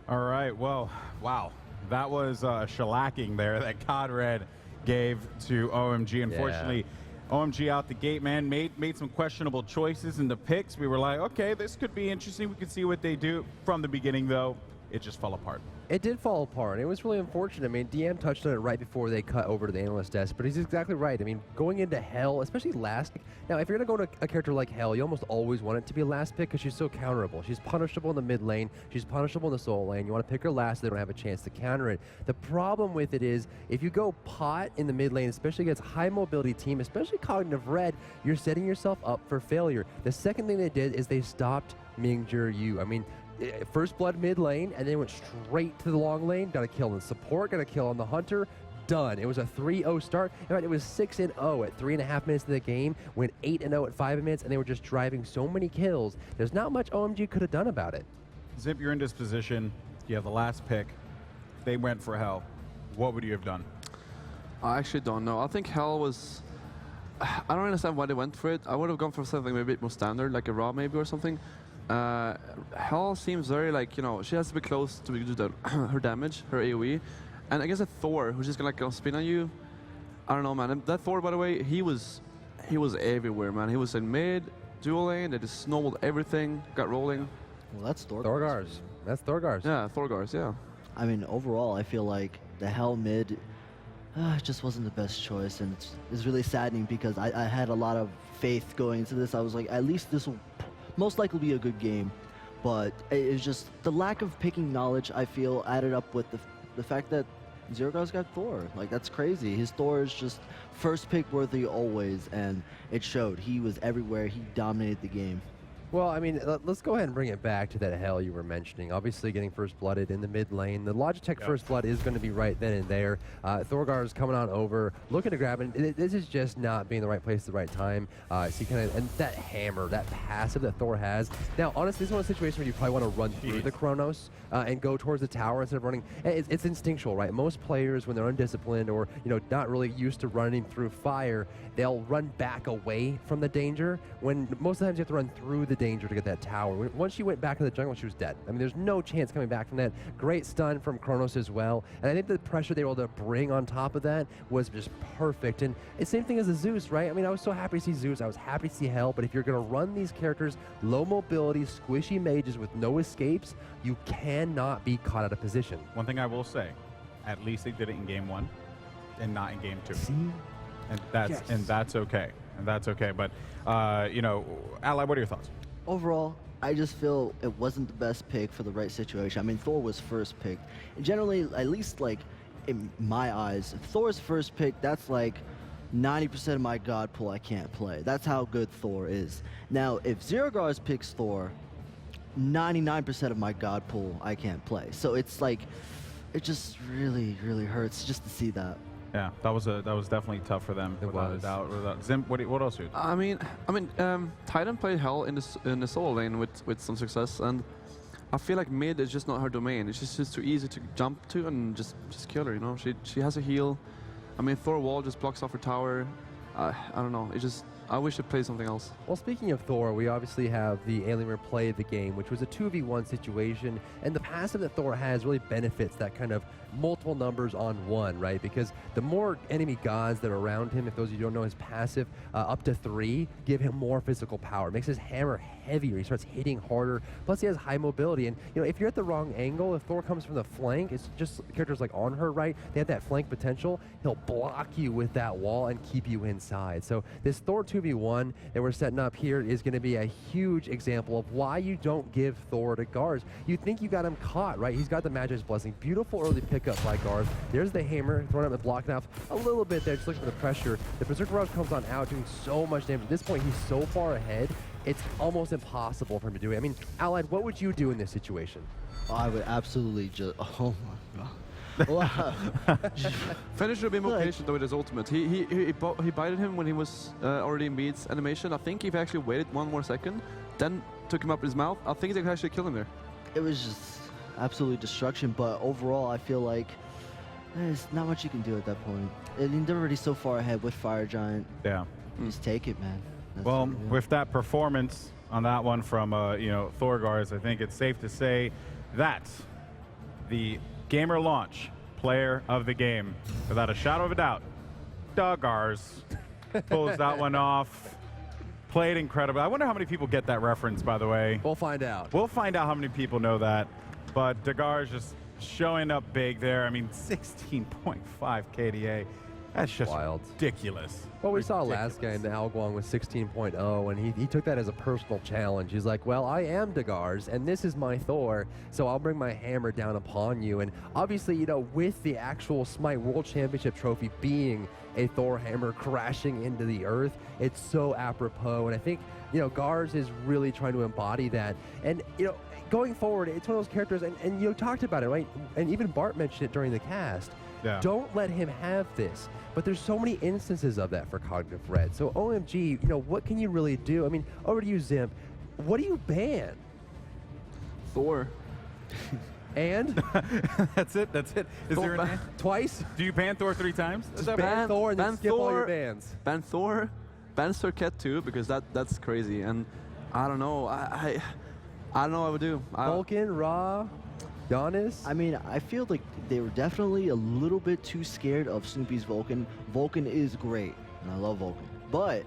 All right, well, wow. That was a shellacking there that Red gave to OMG. Unfortunately, OMG out the gate, man, made some questionable choices in the picks. We were like, okay, this could be interesting. We could see what they do. From the beginning, though, it just fell apart. It did fall apart. It was really unfortunate. I mean, DM touched on it right before they cut over to the analyst desk, but he's exactly right. I mean, going into Hell, especially last. Now, if you're going to go to a character like Hell, you almost always want it to be a last pick because she's so counterable. She's punishable in the mid lane. She's punishable in the solo lane. You want to pick her last so they don't have a chance to counter it. The problem with it is if you go pot in the mid lane, especially against high mobility team, especially Cognitive Red, you're setting yourself up for failure. The second thing they did is they stopped Mingzhi Yu. I mean, first blood mid lane, and then went straight to the long lane. Got a kill on support, got a kill on the hunter. Done. It was a 3-0 start. In fact, it was 6-0 at 3.5 minutes of the game, went 8-0 at 5 minutes, and they were just driving so many kills. There's not much OMG could have done about it. Zip, you're in this position. You have the last pick. They went for Hell. What would you have done? I actually don't know. I think Hell was... I don't understand why they went for it. I would have gone for something maybe a bit more standard, like a Raw maybe or something. Hell seems very like, you know, she has to be close to do her damage, her AoE. And I guess a Thor, who's just gonna like spin on you, I don't know, man. And that Thor, by the way, he was everywhere, man. He was in mid, dual lane, they just snowballed everything, got rolling. Well, that's Thorgars. That's Thorgars. Yeah, Thorgars, yeah. I mean, overall, I feel like the Hell mid just wasn't the best choice, and it's really saddening because I had a lot of faith going into this. I was like, at least this will most likely be a good game, but it's just the lack of picking knowledge, I feel, added up with the fact that Zerogars got Thor. Like, that's crazy. His Thor is just first pick worthy always, and it showed. He was everywhere. He dominated the game. Well, I mean, let's go ahead and bring it back to that Hell you were mentioning. Obviously, getting first blooded in the mid lane. The Logitech first blood is going to be right then and there. Thorgar's coming on over, looking to grab it. This is just not being the right place at the right time. So kind of, and that hammer, that passive that Thor has. Now, honestly, this is one of the situations where you probably want to run through the Chronos and go towards the tower instead of running. It's instinctual, right? Most players, when they're undisciplined or not really used to running through fire, they'll run back away from the danger. When most of the times you have to run through the danger to get that tower. Once she went back in the jungle, she was dead. I mean, there's no chance coming back from that. Great stun from Chronos as well. And I think the pressure they were able to bring on top of that was just perfect. And it's the same thing as the Zeus, right? I mean, I was so happy to see Zeus. I was happy to see Hell. But if you're going to run these characters, low mobility, squishy mages with no escapes, you cannot be caught out of position. One thing I will say, at least they did it in game 1 and not in game 2. See? And that's okay. And that's okay. But, Ally, what are your thoughts? Overall, I just feel it wasn't the best pick for the right situation. I mean, Thor was first picked. And generally, at least like in my eyes, if Thor's first pick, that's like 90% of my god pool I can't play. That's how good Thor is. Now, if Zerogars picks Thor, 99% of my god pool I can't play. So it's like, it just really, really hurts just to see that. Yeah, that was definitely tough for them. Without a doubt. Zim, what else? Dude? I mean, Titan played Hell in the solo lane with some success, and I feel like mid is just not her domain. It's just too easy to jump to and just kill her. You know, she has a heal. I mean, Thor wall just blocks off her tower. I don't know. It just. I wish it played something else. Well, speaking of Thor, we obviously have the Alienware play of the game, which was a 2v1 situation, and the passive that Thor has really benefits that kind of multiple numbers on one, right? Because the more enemy gods that are around him, if those of you don't know his passive, up to 3, give him more physical power. It makes his hammer heavier. He starts hitting harder. Plus, he has high mobility. And, if you're at the wrong angle, if Thor comes from the flank, it's just characters like on her right, they have that flank potential. He'll block you with that wall and keep you inside. So this Thor 2v1 that we're setting up here is going to be a huge example of why you don't give Thor to Garz. You think you got him caught, right? He's got the Magic's Blessing. Beautiful early pickup by Garz. There's the hammer, throwing up and blocking off a little bit there, just looking for the pressure. The Berserker Barrage comes on out, doing so much damage. At this point, he's so far ahead, it's almost impossible for him to do it. I mean, Allied, what would you do in this situation? I would absolutely just, oh my god. Wow. Fenrir should have been more patient though with his ultimate. He bited him when he was already in Bede's animation. I think if he actually waited 1 more second, then took him up his mouth, I think they could actually kill him there. It was just absolute destruction, but overall I feel like there's not much you can do at that point. I mean, they're already so far ahead with Fire Giant. Yeah. Just take it, man. Well, with that performance on that one from Thorgars, I think it's safe to say that the Gamer Launch Player of the Game, without a shadow of a doubt, Dogars pulls that one off. Played incredible. I wonder how many people get that reference, by the way. We'll find out. We'll find out how many people know that. But Dogars just showing up big there. I mean, 16.5 KDA. That's just wild. Ridiculous. Well, we saw last game, the Alguang was 16.0, and he took that as a personal challenge. He's like, well, I am Dagars, and this is my Thor, so I'll bring my hammer down upon you. And obviously, you know, with the actual Smite World Championship trophy being a Thor hammer crashing into the earth, it's so apropos. And I think, you know, Gars is really trying to embody that. And, you know, going forward, it's one of those characters, and you talked about it, right? And even Bart mentioned it during the cast. Yeah. Don't let him have this. But there's so many instances of that for Cognitive Red. So OMG, you know, what can you really do? I mean, over to you, Zimp. What do you ban? Thor. And? That's it? That's it? Is there an Twice? Do you ban Thor 3 times? Ban Thor and then skip all your bans. Ban Thor, ban Circuit too, because that's crazy. And I don't know. I don't know what I would do. Vulcan, Ra, Giannis? I mean, I feel like they were definitely a little bit too scared of Snoopy's Vulcan. Vulcan is great, and I love Vulcan, but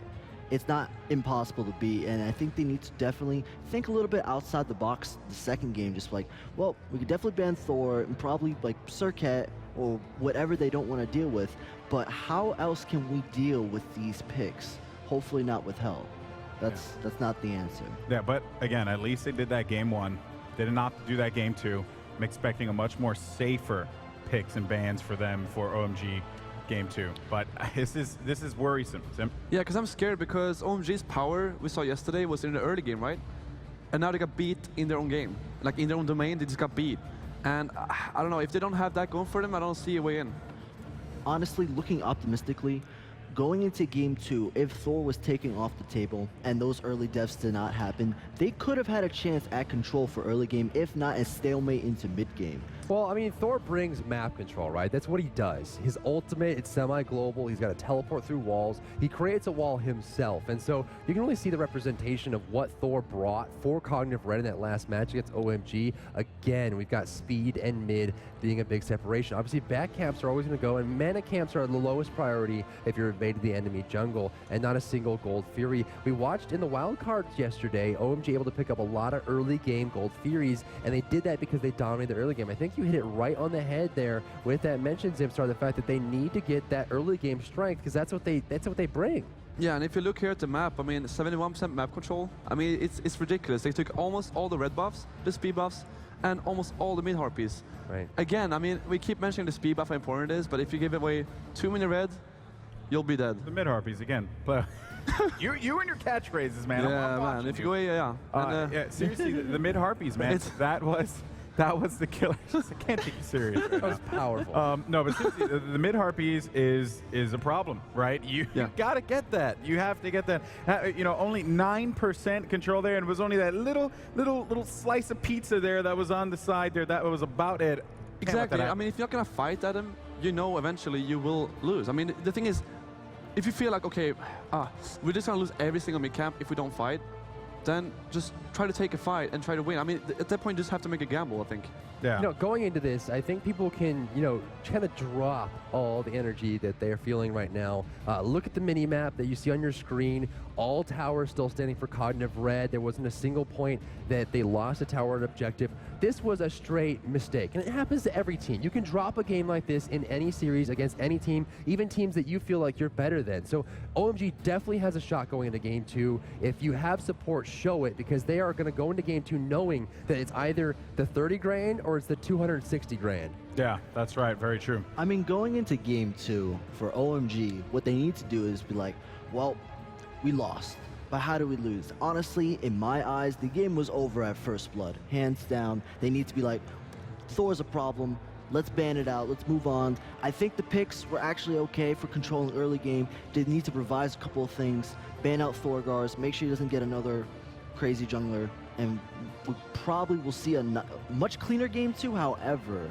it's not impossible to beat, and I think they need to definitely think a little bit outside the box the second game, just like, well, we could definitely ban Thor and probably like Circuit or whatever they don't want to deal with, but how else can we deal with these picks? Hopefully not with Hell. That's not the answer. Yeah, but again, at least they did that game 1. They did not do that game 2. I'm expecting a much more safer picks and bans for them for OMG game 2. But this is worrisome. Sim? Yeah, because I'm scared because OMG's power we saw yesterday was in the early game, right? And now they got beat in their own game. Like in their own domain, they just got beat. And I don't know, if they don't have that going for them, I don't see a way in. Honestly, looking optimistically, going into game 2, if Thor was taken off the table and those early deaths did not happen, they could have had a chance at control for early game, if not a stalemate into mid game. Well, I mean, Thor brings map control, right? That's what he does. His ultimate, it's semi-global. He's got to teleport through walls. He creates a wall himself. And so you can really see the representation of what Thor brought for Cognitive Red in that last match against OMG. Again, we've got speed and mid being a big separation. Obviously, back camps are always going to go, and mana camps are the lowest priority if you're invading the enemy jungle, and not a single Gold Fury. We watched in the wild cards yesterday, OMG able to pick up a lot of early game Gold Furies, and they did that because they dominated the early game. I think you hit it right on the head there with that mention, Zipstar, the fact that they need to get that early game strength, because that's what they bring. Yeah, and if you look here at the map, I mean, 71% map control. I mean, it's ridiculous. They took almost all the red buffs, the speed buffs, and almost all the mid harpies. Right. Again, I mean, we keep mentioning the speed buff, how important it is, but if you give away too many red, you'll be dead. The mid harpies again. you and your catchphrases, man. Yeah, I'm man. If you go, yeah. Yeah, seriously, the mid harpies, man. That was the killer. I can't take you serious. Right That was powerful. no, but seriously, the mid harpies is a problem, right? You gotta get that. You have to get that. You know, only 9% control there, and it was only that little slice of pizza there that was on the side there. That was about it. Exactly. I mean, if you're not gonna fight at him, you know eventually you will lose. I mean, the thing is, if you feel like, okay, we're just gonna lose every single mid camp if we don't fight, then just try to take a fight and try to win. I mean, at that point, you just have to make a gamble, I think. Yeah. You know, going into this, I think people can, you know, kind of drop all the energy that they're feeling right now. Look at the mini map that you see on your screen. All towers still standing for Cognitive Red. There wasn't a single point that they lost a tower at objective. This was a straight mistake, and it happens to every team. You can drop a game like this in any series against any team, even teams that you feel like you're better than. So OMG definitely has a shot going into game 2. If you have support, show it, because they are going to go into game 2 knowing that it's either the 30 grand or it's the 260 grand. Yeah, that's right. Very true. I mean, going into game 2 for OMG, what they need to do is be like, well, we lost, but how do we lose? Honestly, in my eyes, the game was over at first blood, hands down. They need to be like, Thor's a problem. Let's ban it out. Let's move on. I think the picks were actually okay for controlling early game. They need to revise a couple of things. Ban out Thorgars. Make sure he doesn't get another crazy jungler. And we probably will see a much cleaner game 2. However,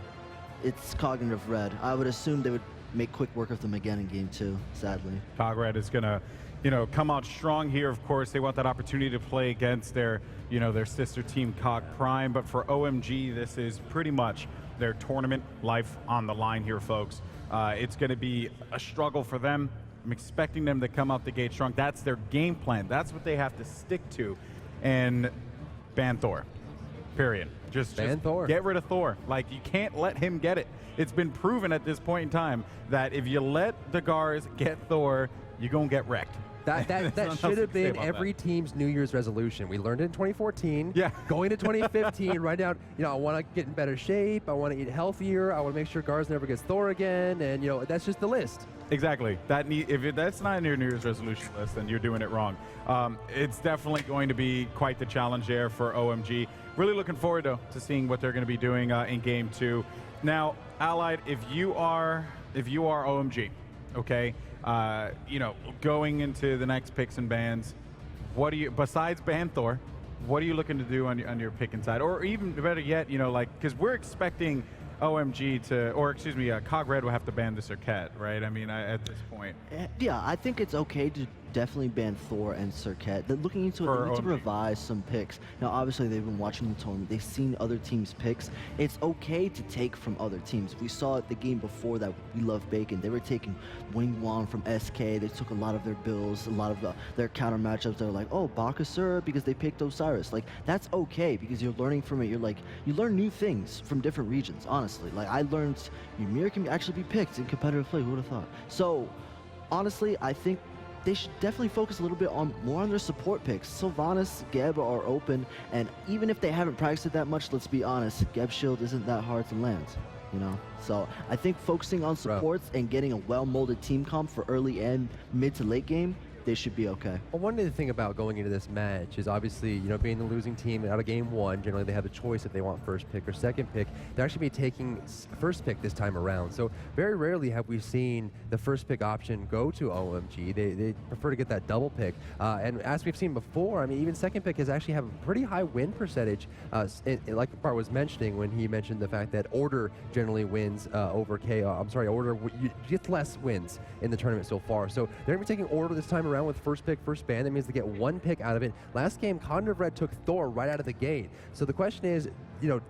it's Cognitive Red. I would assume they would make quick work of them again in game 2, sadly. Cog Red is going to, you know, come out strong here. Of course, they want that opportunity to play against their, you know, their sister team Cog Prime. But for OMG, this is pretty much their tournament life on the line here, folks. It's going to be a struggle for them. I'm expecting them to come out the gate strong. That's their game plan. That's what they have to stick to. And ban Thor, period. Just Thor. Get rid of Thor. Like, you can't let him get it. It's been proven at this point in time that if you let the Gars get Thor, you're going to get wrecked. That should have been every team's New Year's resolution. We learned it in 2014. Yeah. Going to 2015, right down, I want to get in better shape. I want to eat healthier. I want to make sure Gars never gets Thor again. And, that's just the list. Exactly. If that's not in your New Year's resolution list, then you're doing it wrong. It's definitely going to be quite the challenge there for OMG. Really looking forward, though, to seeing what they're going to be doing in Game 2. Now, Allied, if you are OMG, okay, going into the next picks and bans, what do you, besides ban Thor, what are you looking to do on your pick inside? Or even better yet, because we're expecting OMG Cog Red will have to ban the Circuit, right? I mean, at this point. Yeah, I think it's okay to definitely ban Thor and Circuit. They're looking into it, they need to revise some picks. Now, obviously, they've been watching the tournament. They've seen other teams' picks. It's okay to take from other teams. We saw it the game before that, We Love Bacon. They were taking Wing Wan from SK. They took a lot of their builds, a lot of their counter matchups. They're like, oh, Bakasura, because they picked Osiris. Like, that's okay, because you're learning from it. You learn new things from different regions, honestly. Like, I learned Ymir can actually be picked in competitive play. Who would have thought? So, honestly, I think they should definitely focus a little bit more on their support picks. Sylvanas, Geb are open, and even if they haven't practiced it that much, let's be honest, Geb Shield isn't that hard to land, So I think focusing on supports and getting a well-molded team comp for early and mid to late game, they should be okay. Well, one other thing about going into this match is obviously, being the losing team out of game 1, generally they have a choice if they want first pick or second pick. They're actually be taking first pick this time around. So very rarely have we seen the first pick option go to OMG. They prefer to get that double pick. And as we've seen before, I mean, even second pick has actually have a pretty high win percentage, like Bart was mentioning when he mentioned the fact that Order generally wins over Chaos. Order gets less wins in the tournament so far. So they're going to be taking Order this time around with first pick, first ban. That means they get one pick out of it. Last game, Cognitive Red took Thor right out of the gate. So the question is,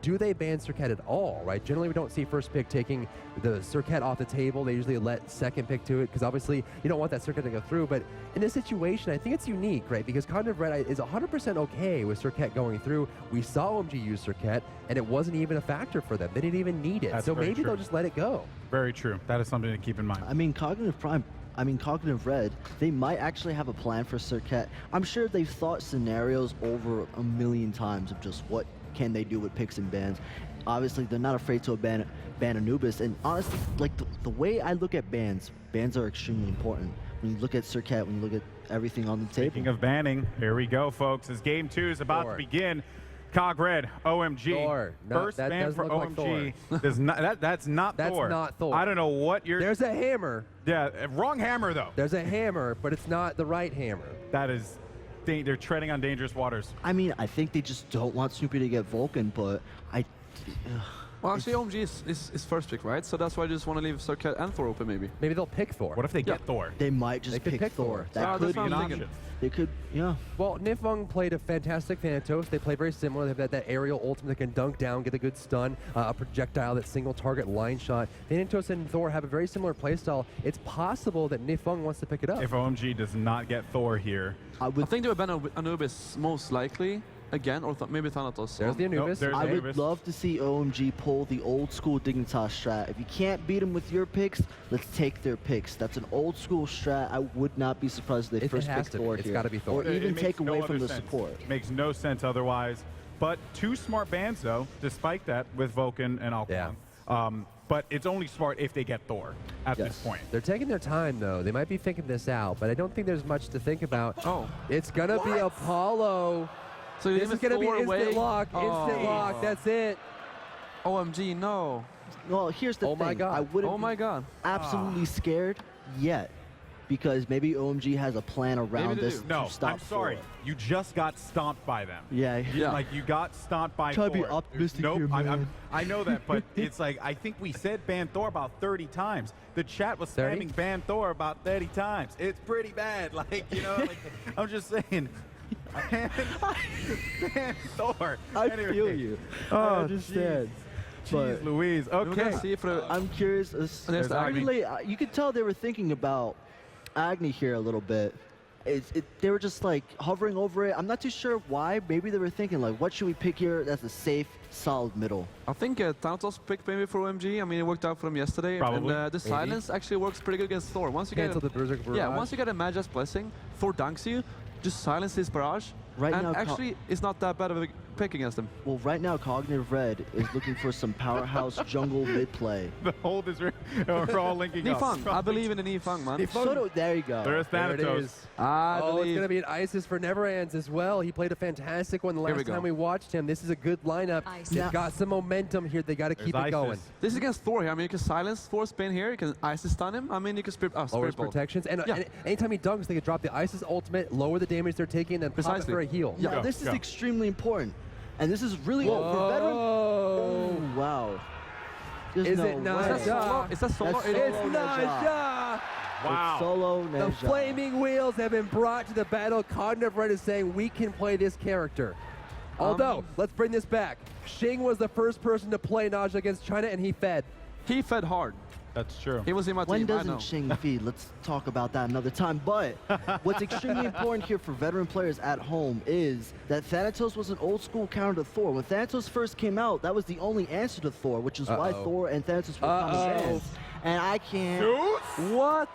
do they ban Circuit at all, right? Generally, we don't see first pick taking the Circuit off the table. They usually let second pick to it because obviously you don't want that Circuit to go through. But in this situation, I think it's unique, right? Because Cognitive Red is 100% okay with Circuit going through. We saw OMG use Circuit, and it wasn't even a factor for them. They didn't even need it. That's so maybe they'll just let it go. Very true. That is something to keep in mind. I mean, Cognitive Red, they might actually have a plan for Circuit. I'm sure they've thought scenarios over a million times of just what can they do with picks and bans. Obviously, they're not afraid to ban Anubis. And honestly, like the way I look at bans are extremely important. When you look at Circuit, when you look at everything on the table. Speaking of banning, here we go, folks. As game 2 is about to begin. Cog Red, OMG. Thor. First ban for OMG. Like that's not Thor. That's not Thor. I don't know what you're... There's a hammer. Yeah, wrong hammer, though. There's a hammer, but it's not the right hammer. That is... They're treading on dangerous waters. I mean, I think they just don't want Snoopy to get Vulcan, but Well, actually, OMG is first pick, right? So that's why I just want to leave Circuit and Thor open, maybe. Maybe they'll pick Thor. What if they get Thor? They might just pick Thor. That could be an option. They could, yeah. Well, Nifung played a fantastic Thanatos. They play very similar. They have that aerial ultimate that can dunk down, get a good stun, a projectile, that single target line shot. Thanatos and Thor have a very similar playstyle. It's possible that Nifung wants to pick it up. If OMG does not get Thor here. I think they would ban Anubis most likely. Again, or maybe Thanatos. There's the Anubis. I would love to see OMG pull the old school Dignitas strat. If you can't beat them with your picks, let's take their picks. That's an old school strat. I would not be surprised if they first pick Thor here. It's got to be Thor. Or even take away from the sense. support. Makes no sense otherwise. But 2 smart bans, though, despite that, with Vulcan and Alcon. Yeah. But it's only smart if they get Thor at this point. They're taking their time, though. They might be thinking this out, but I don't think there's much to think about. Oh. It's going to be Apollo. So this is going to be instant lock. Instant lock. That's it. OMG, no. Well, here's the thing. My God. I wouldn't be absolutely scared yet, because maybe OMG has a plan around this to stop I'm sorry. Thor. You just got stomped by them. Yeah. Like, you got stomped by Try Thor. to be optimistic here, man. I know that, but it's like, I think we said ban Thor about 30 times. The chat was spamming ban Thor about 30 times. It's pretty bad. Like, I'm just saying. Ban Thor. I feel you. I understand. Jeez Louise. We're Okay. gonna see if I'm curious. There's Agni. You could tell they were thinking about Agni here a little bit. They were just like hovering over it. I'm not too sure why. Maybe they were thinking like, what should we pick here that's a safe, solid middle? I think Thanatos picked maybe for OMG. I mean, it worked out for him yesterday. Probably. And the silence actually works pretty good against Thor. Once you Cancel get the Berserk Barrage. yeah, once you get a Magi's Blessing, Thor dunks you, just silence his barrage. Right and now, actually, it's not that bad of a pick against him. Well, right now, Cognitive Red is looking for some powerhouse jungle mid play. The hold is we're all linking up. Nifang. I believe in the Nifang, man. There you go. There's There it Thanatos. is. I Oh, it's believe. going to be an Isis for Never Ends as well. He played a fantastic one the Here we last go. time we watched him. This is a good lineup. Isis. They've Now- got some momentum here. They got to keep There's it going. Isis. This is against Thor here. I mean, you can silence Thor's spin here. You can Isis stun him. I mean, you can Spirit Lowers Bolt. protections. And, Yeah. and anytime he dunks, they can drop the Isis ultimate, lower the damage they're taking, and then pop it Precisely. for a heal. Now, Go, this is go. extremely important. And this is really for veteran. Whoa. Oh, wow. There's Is no it not? way. Is that solo? Is that solo? That's It solo. is. It's Naja! Wow. It's solo The Ninja. flaming wheels have been brought to the battle. Cognitive Red is saying we can play this character. Although, let's bring this back. Xing was the first person to play Naja against China, and he fed. He fed hard. That's true. He was in my When team. I doesn't know. Xing feed? Let's talk about that another time. But what's extremely important here for veteran players at home is that Thanatos was an old school counter to Thor. When Thanatos first came out, that was the only answer to Thor, which is why Thor and Thanatos were common friends. And I can't. Zeus? What?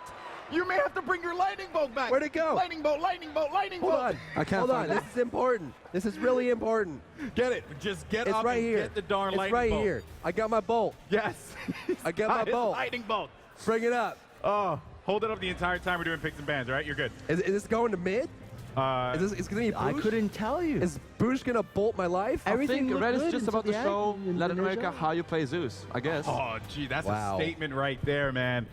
You may have to bring your lightning bolt back. Where'd it go? Lightning bolt, lightning bolt, lightning Hold bolt. on. I can't Hold on. find it. This is important. This is really important. Get it. Just get It's up right and here. get the darn It's lightning right bolt. here. I got my bolt. Yes. I got my His bolt. lightning bolt. Bring it up. Oh, hold it up the entire time we're doing picks and bans, right? You're good. Is this going to mid? Is this going to be I Boosh? couldn't tell you. Is Boosh going to bolt my life? I Everything think looked Red is good just until about to the show Agni and Latin the America Ninja. how you play Zeus, I guess. Oh, gee, that's Wow. a statement right there, man.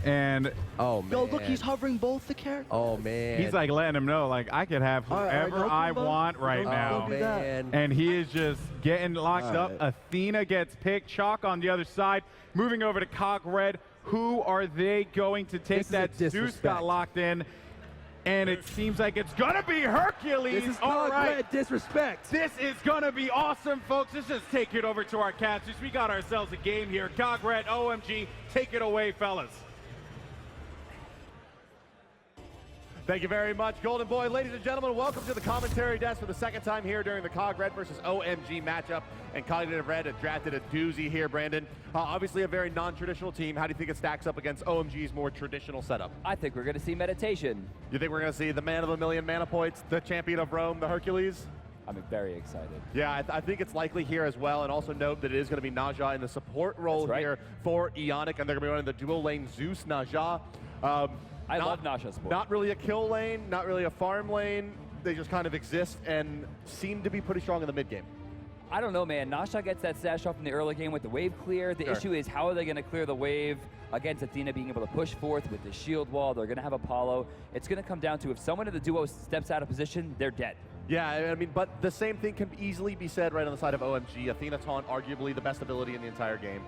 And Oh, man. Yo, look, he's hovering both the characters. Oh, man. he's like letting him know, like, I could have All right, whoever don't do I that. want right Don't now. do that. man. And he is just getting locked All up. right. Athena gets picked. Chalk on the other side. Moving over to Cog Red. Who are they going to take? This is a That Zeus disrespect. got locked in. And it seems like it's going to be Hercules. This is All Cog right. Red disrespect. This is going to be awesome, folks. Let's just take it over to our casters. We got ourselves a game here. Cog Red, OMG. Take it away, fellas. Thank you very much, Golden Boy. Ladies and gentlemen, welcome to the commentary desk for the second time here during the Cog Red versus OMG matchup. And Cognitive Red have drafted a doozy here, Brandon. Obviously a very non-traditional team. How do you think it stacks up against OMG's more traditional setup? I think we're going to see meditation. You think we're going to see the man of a million mana points, the champion of Rome, the Hercules? I'm very excited. Yeah, I think it's likely here as well. And also note that it is going to be Naja in the support role That's right. here for Ionic. And they're going to be running the dual lane Zeus Naja. I love Nasha's support. Not really a kill lane, not really a farm lane. They just kind of exist and seem to be pretty strong in the mid game. I don't know, man. Nasha gets that stash off in the early game with the wave clear. The Sure. issue is how are they going to clear the wave against Athena being able to push forth with the shield wall. They're going to have Apollo. It's going to come down to if someone in the duo steps out of position, they're dead. Yeah, I mean, but the same thing can easily be said right on the side of OMG. Athena Taunt, arguably the best ability in the entire game.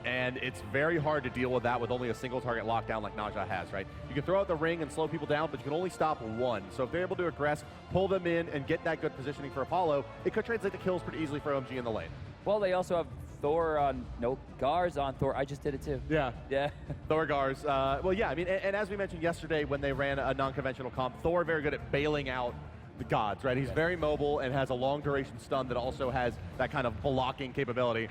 And it's very hard to deal with that with only a single target lockdown like Naja has, right? You can throw out the ring and slow people down, but you can only stop one. So if they're able to aggress, pull them in, and get that good positioning for Apollo, it could translate to kills pretty easily for OMG in the lane. Well, they also have Thor on, no, Gars on Thor. I just did it too. Yeah. Yeah. Thorgars. Well, yeah, I mean, and as we mentioned yesterday when they ran a non-conventional comp, Thor very good at bailing out the gods, right? He's very mobile and has a long duration stun that also has that kind of blocking capability.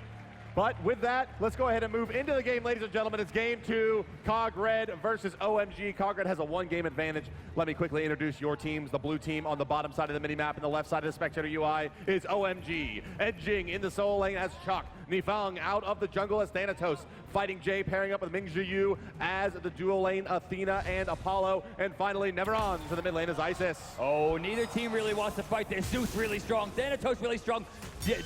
But with that, let's go ahead and move into the game, ladies and gentlemen. It's game 2, Cog Red versus OMG. Cog Red has a 1-game advantage. Let me quickly introduce your teams. The blue team on the bottom side of the minimap and the left side of the spectator UI is OMG. Edging in the solo lane as Chuck. Nifang out of the jungle as Thanatos. Fighting Jay pairing up with Ming Zhiyu as the dual lane Athena and Apollo. And finally, Neveron to the mid lane is Isis. Oh, neither team really wants to fight this. Zeus really strong. Thanatos really strong.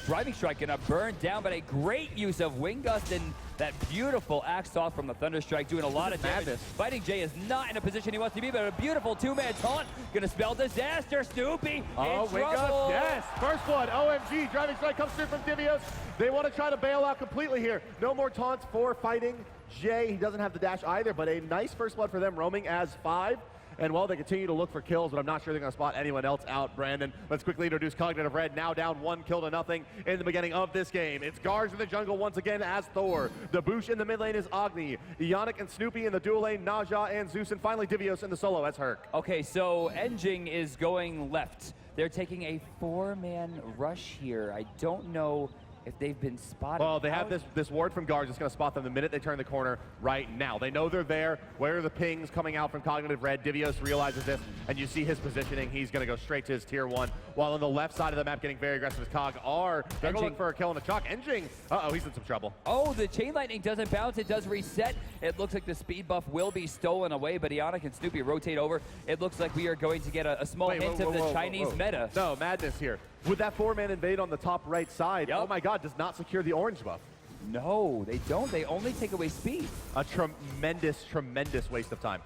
Driving Strike gonna burn down, but a great use of Wing Gust and that beautiful axe off from the Thunder Strike doing a lot of damage. madness. Fighting Jay is not in a position he wants to be, but a beautiful two-man taunt gonna spell disaster. Snoopy Oh, in wake trouble. up. Yes. First blood. OMG. Driving strike comes through from Divios. They want to try to bail out completely here. No more taunts for fighting Jay. He doesn't have the dash either, but a nice first blood for them, roaming as 5. And while they continue to look for kills, but I'm not sure they're going to spot anyone else out. Brandon, let's quickly introduce Cognitive Red, now down 1 kill to nothing in the beginning of this game. It's Gars in the jungle once again as Thor. The Boosh in the mid lane is Agni. Ionic and Snoopy in the dual lane, Naja and Zeus, and finally Divios in the solo as Herc. Okay, so Engine is going left. They're taking a 4-man rush here. I don't know if they've been spotted. Well, they have this ward from Gars that's going to spot them the minute they turn the corner right now. They know they're there. Where are the pings coming out from Cognitive Red? Divios realizes this, and you see his positioning. He's going to go straight to his tier 1, while on the left side of the map getting very aggressive is Cog are. They're going for a kill on the chalk. Engine, uh-oh, he's in some trouble. Oh, the Chain Lightning doesn't bounce. It does reset. It looks like the speed buff will be stolen away, but Ionic and Snoopy rotate over. It looks like we are going to get a small hint of the Chinese meta. No, madness here. With that 4-man invade on the top right side, oh my god, does not secure the orange buff. No, they don't. They only take away speed. A tremendous, tremendous waste of time.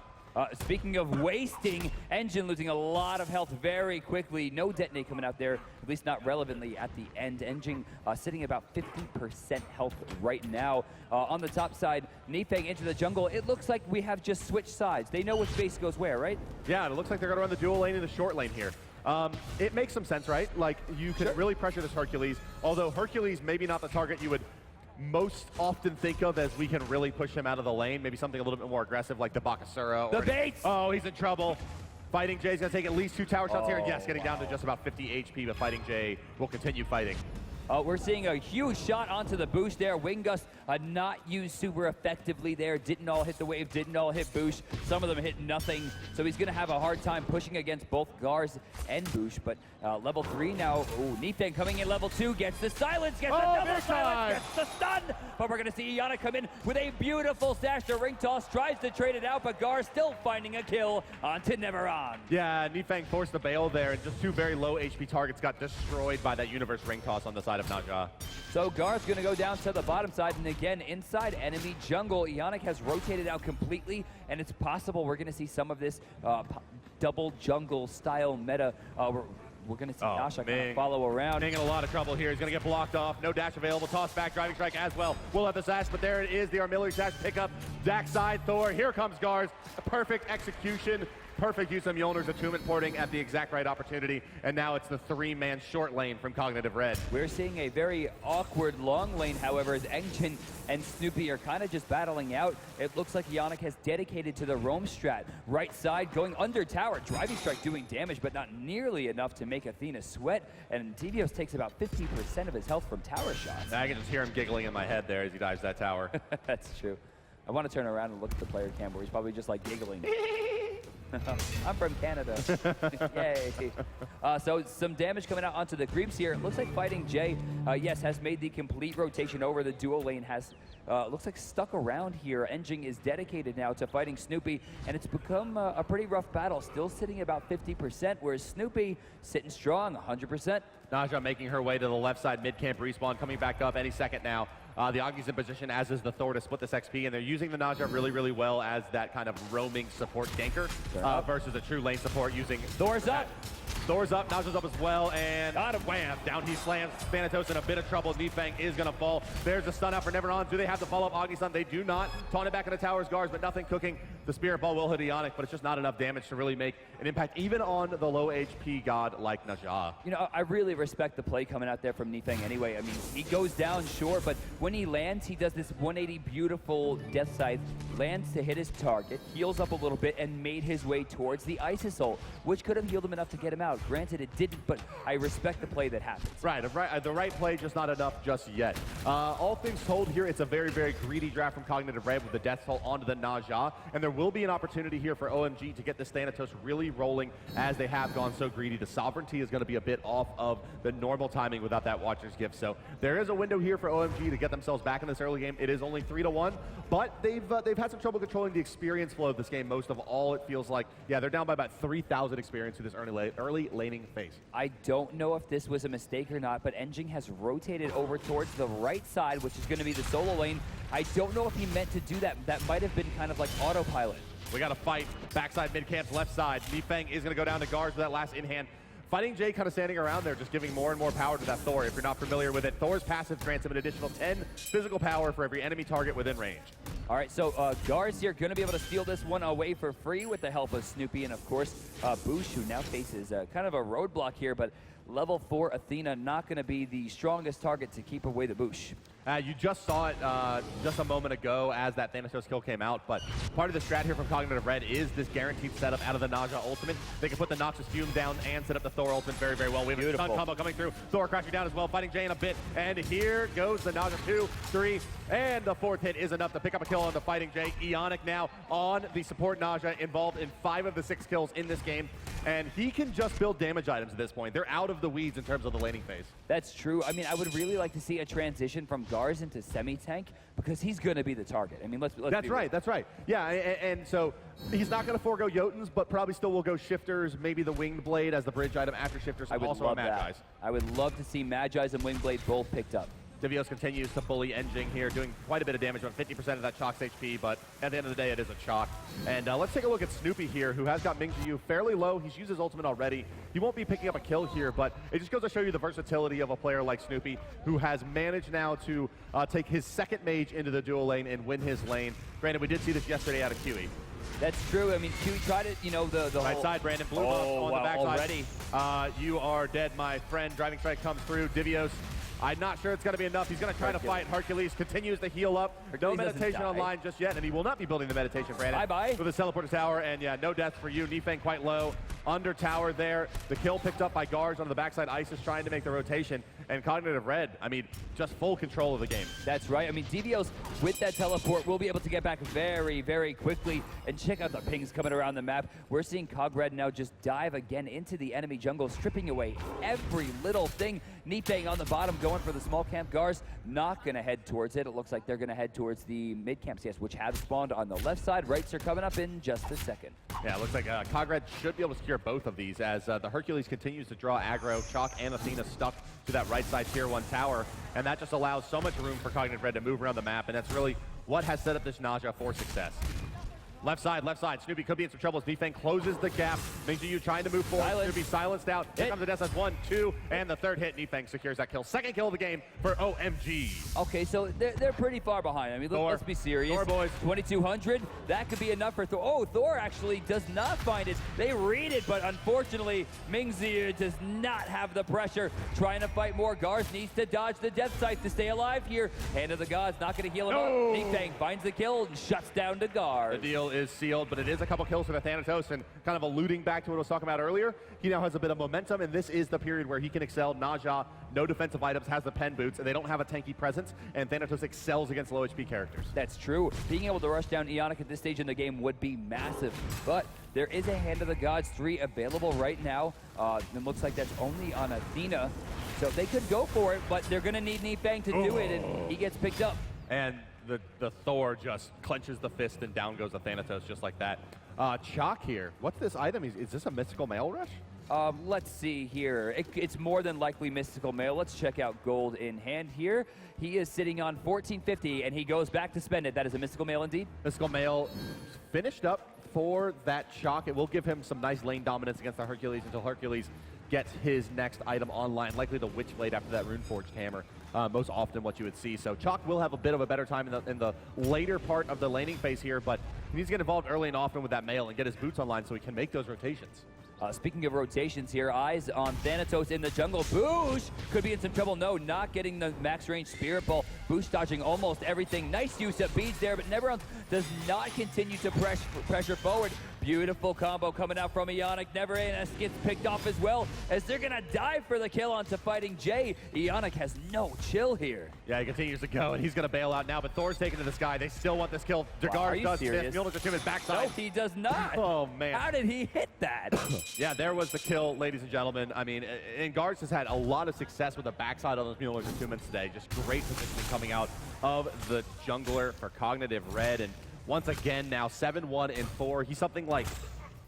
Speaking of wasting, Engine losing a lot of health very quickly. No detonate coming out there, at least not relevantly at the end. Engine sitting about 50% health right now. On the top side, Nifeng into the jungle. It looks like we have just switched sides. They know which base goes where, right? Yeah, and it looks like they're going to run the dual lane and the short lane here. It makes some sense, right? Like, you can really pressure this Hercules, although Hercules maybe not the target you would most often think of as we can really push him out of the lane. Maybe something a little bit more aggressive like the Bakasura. The baits! Oh, he's in trouble. Fighting Jay's going to take at least 2 tower shots here, and yes, getting down to just about 50 HP, but Fighting Jay will continue fighting. We're seeing a huge shot onto the Boosh there. Wingust not used super effectively there. Didn't all hit the wave, didn't all hit Boosh. Some of them hit nothing. So he's going to have a hard time pushing against both Gars and Boosh. But level 3 now. Ooh, Nifeng coming in level 2. Gets the silence, gets the double silence, gets the stun. But we're going to see Iana come in with a beautiful stash to ring toss. Tries to trade it out, but Gars still finding a kill onto Neveron. Yeah, Nifeng forced the bail there, and just 2 very low HP targets got destroyed by that universe ring toss on the side of Naja. So Gar's going to go down to the bottom side, and again, inside enemy jungle, Ionic has rotated out completely, and it's possible we're going to see some of this double jungle style meta. We're going to see Nasha kind of follow around. Ming in a lot of trouble here. He's going to get blocked off. No dash available. Toss back. Driving strike as well. We'll have the sash, but there it is. The artillery sash pickup. Back side Thor. Here comes Gars. A perfect execution. Perfect use of Mjolnir's attunement porting at the exact right opportunity. And now it's the 3-man short lane from Cognitive Red. We're seeing a very awkward long lane, however, as Engine and Snoopy are kind of just battling out. It looks like Ionic has dedicated to the roam strat. Right side going under tower. Driving strike doing damage, but not nearly enough to make Athena sweat. And Divios takes about 50% of his health from tower shots. I can just hear him giggling in my head there as he dives that tower. That's true. I want to turn around and look at the player cam where he's probably just like giggling. I'm from Canada. Yay. So some damage coming out onto the creeps here. It looks like Fighting Jay, yes, has made the complete rotation over. The dual lane has, looks like stuck around here. Engine is dedicated now to fighting Snoopy, and it's become a pretty rough battle. Still sitting about 50%, whereas Snoopy sitting strong, 100%. Naja making her way to the left side mid-camp respawn, coming back up any second now. The Agni's in position, as is the Thor, to split this XP, and they're using the Naja really, really well as that kind of roaming support ganker versus a true lane support using... Thor's up! Thor's up, Naja's up as well, and out of wham, down he slams. Thanatos in a bit of trouble. Nifeng is going to fall. There's a stun out for Neveron. Do they have the follow-up Agni stun? They do not. Taunted back in the tower's Gars, but nothing cooking. The Spirit Ball will hit Ionic, but it's just not enough damage to really make an impact, even on the low HP god like Naja. You know, I really respect the play coming out there from Nifeng anyway. I mean, he goes down, sure, but when he lands, he does this 180 beautiful death scythe, lands to hit his target, heals up a little bit, and made his way towards the Isis ult, which could have healed him enough to get him out. Granted, it didn't, but I respect the play that happens. Right, the right play, just not enough just yet. All things told here, it's a very, very greedy draft from Cognitive Red with the death toll onto the Naja, and there will be an opportunity here for OMG to get this Thanatos really rolling as they have gone so greedy. The sovereignty is going to be a bit off of the normal timing without that Watcher's Gift, so there is a window here for OMG to get themselves back in this early game. It is only 3-1, but they've had some trouble controlling the experience flow of this game. Most of all, it feels like, yeah, they're down by about 3,000 experience through this early laning phase. I don't know if this was a mistake or not, but Engine has rotated over towards the right side, which is going to be the solo lane. I don't know if he meant to do that. That might have been kind of like autopilot. We got a fight. Backside mid-camp's left side. Nifeng is going to go down to Gars with that last in-hand. Fighting Jay kind of standing around there, just giving more and more power to that Thor. If you're not familiar with it, Thor's passive grants him an additional 10 physical power for every enemy target within range. All right, so Gars here going to be able to steal this one away for free with the help of Snoopy, and of course, Boosh, who now faces kind of a roadblock here, but level 4 Athena not going to be the strongest target to keep away the Boosh. You just saw it just a moment ago as that Thanatos kill came out, but part of the strat here from Cognitive Red is this guaranteed setup out of the Naja ultimate. They can put the Noxious Fume down and set up the Thor ultimate very, very well. We have a stun combo coming through. Thor crashing down as well, fighting Jay in a bit, and here goes the Naja 2, 3, and the 4th hit is enough to pick up a kill on the fighting Jay. Ionic now on the support Naja, involved in 5 of the 6 kills in this game, and he can just build damage items at this point. They're out of the weeds in terms of the laning phase. That's true. I mean, I would really like to see a transition from Gars into semi-tank because he's going to be the target. I mean, let's That's right, that's right. Yeah, and so he's not going to forego Jotuns, but probably still will go Shifters, maybe the Winged Blade as the bridge item after Shifters, I would also love a Magi's. I would love to see Magi's and Winged Blade both picked up. Divios continues to bully Engine here, doing quite a bit of damage on 50% of that Chalk's HP, but at the end of the day, it is a Chalk. And let's take a look at Snoopy here, who has got Mingjiu fairly low. He's used his ultimate already. He won't be picking up a kill here, but it just goes to show you the versatility of a player like Snoopy, who has managed now to take his second mage into the dual lane and win his lane. Granted, we did see this yesterday out of QE. That's true. I mean, QE tried it, you know, the right whole... side, Brandon. Blue buff on the back already. side. You are dead, my friend. Driving strike comes through. Divios, I'm not sure it's going to be enough. He's going to try to fight. Hercules continues to heal up. No meditation online just yet, and he will not be building the meditation, Brandon. Bye-bye. With his teleporter tower, and yeah, no death for you. Nifeng quite low. Under tower there. The kill picked up by Gars on the backside. Ice is trying to make the rotation, and Cognitive Red, I mean, just full control of the game. That's right. I mean, Divios, with that teleport, will be able to get back very, very quickly. And check out the pings coming around the map. We're seeing Cog Red now just dive again into the enemy jungle, stripping away every little thing. Nifeng on the bottom going for the small camp. Gars not going to head towards it. It looks like they're going to head towards the mid camps, yes, which have spawned on the left side. Rights are coming up in just a second. Yeah, it looks like Cog Red should be able to secure both of these as the Hercules continues to draw aggro. Chalk and Athena stuck to that right side tier 1 tower, and that just allows so much room for Cognitive Red to move around the map, and that's really what has set up this Naja for success. Left side, left side. Snoopy could be in some trouble. Nifeng closes the gap. Mingjiu trying to move forward. Snoopy silenced out. Here comes the death. That's 1, 2, and the 3rd hit. Nifeng secures that kill. Second kill of the game for OMG. Okay, so they're pretty far behind. I mean, let's be serious. Thor, boys. 2,200, that could be enough for Thor. Oh, Thor actually does not find it. They read it, but unfortunately, Mingjiu does not have the pressure. Trying to fight more. Gars needs to dodge the death sight to stay alive here. Hand of the Gods, not going to heal him up. Nifeng finds the kill and shuts down the Gars. The deal is sealed, but it is a couple kills for the Thanatos, and kind of alluding back to what I was talking about earlier, he now has a bit of momentum, and this is the period where he can excel. Naja, no defensive items, has the pen boots, and they don't have a tanky presence, and Thanatos excels against low HP characters. That's true. Being able to rush down Ionic at this stage in the game would be massive, but there is a Hand of the Gods 3 available right now. It looks like that's only on Athena, so they could go for it, but they're going to need Nifeng to do it, and he gets picked up. And the Thor just clenches the fist, and down goes the Thanatos just like that. Chalk here. What's this item? Is this a mystical mail rush? Let's see here. It's more than likely mystical mail. Let's check out gold in hand here. He is sitting on 1450, and he goes back to spend it. That is a mystical mail indeed. Mystical mail finished up for that Chalk. It will give him some nice lane dominance against the Hercules until Hercules gets his next item online, likely the Witchblade after that Runeforged Hammer. Most often what you would see. So Chalk will have a bit of a better time in the later part of the laning phase here, but he needs to get involved early and often with that mail and get his boots online so he can make those rotations. Speaking of rotations here, eyes on Thanatos in the jungle. Boosh could be in some trouble. No, not getting the max range Spirit Ball. Boosh dodging almost everything. Nice use of beads there, but Neverone does not continue to pressure forward. Beautiful combo coming out from Ionic. Neverone gets picked off as well as they're going to dive for the kill onto fighting Jay. Ionic has no chill here. Yeah, he continues to go, and he's going to bail out now, but Thor's taken to the sky. They still want this kill. Dragar does this. Mjolnir to his backside. No, he does not. Oh, man. How did he hit that? Yeah, there was the kill, ladies and gentlemen. I mean, and Gars has had a lot of success with the backside on those Mjolnir's attunements today. Just great positioning coming out of the jungler for Cognitive Red. And once again now, 7-1-4. He's something like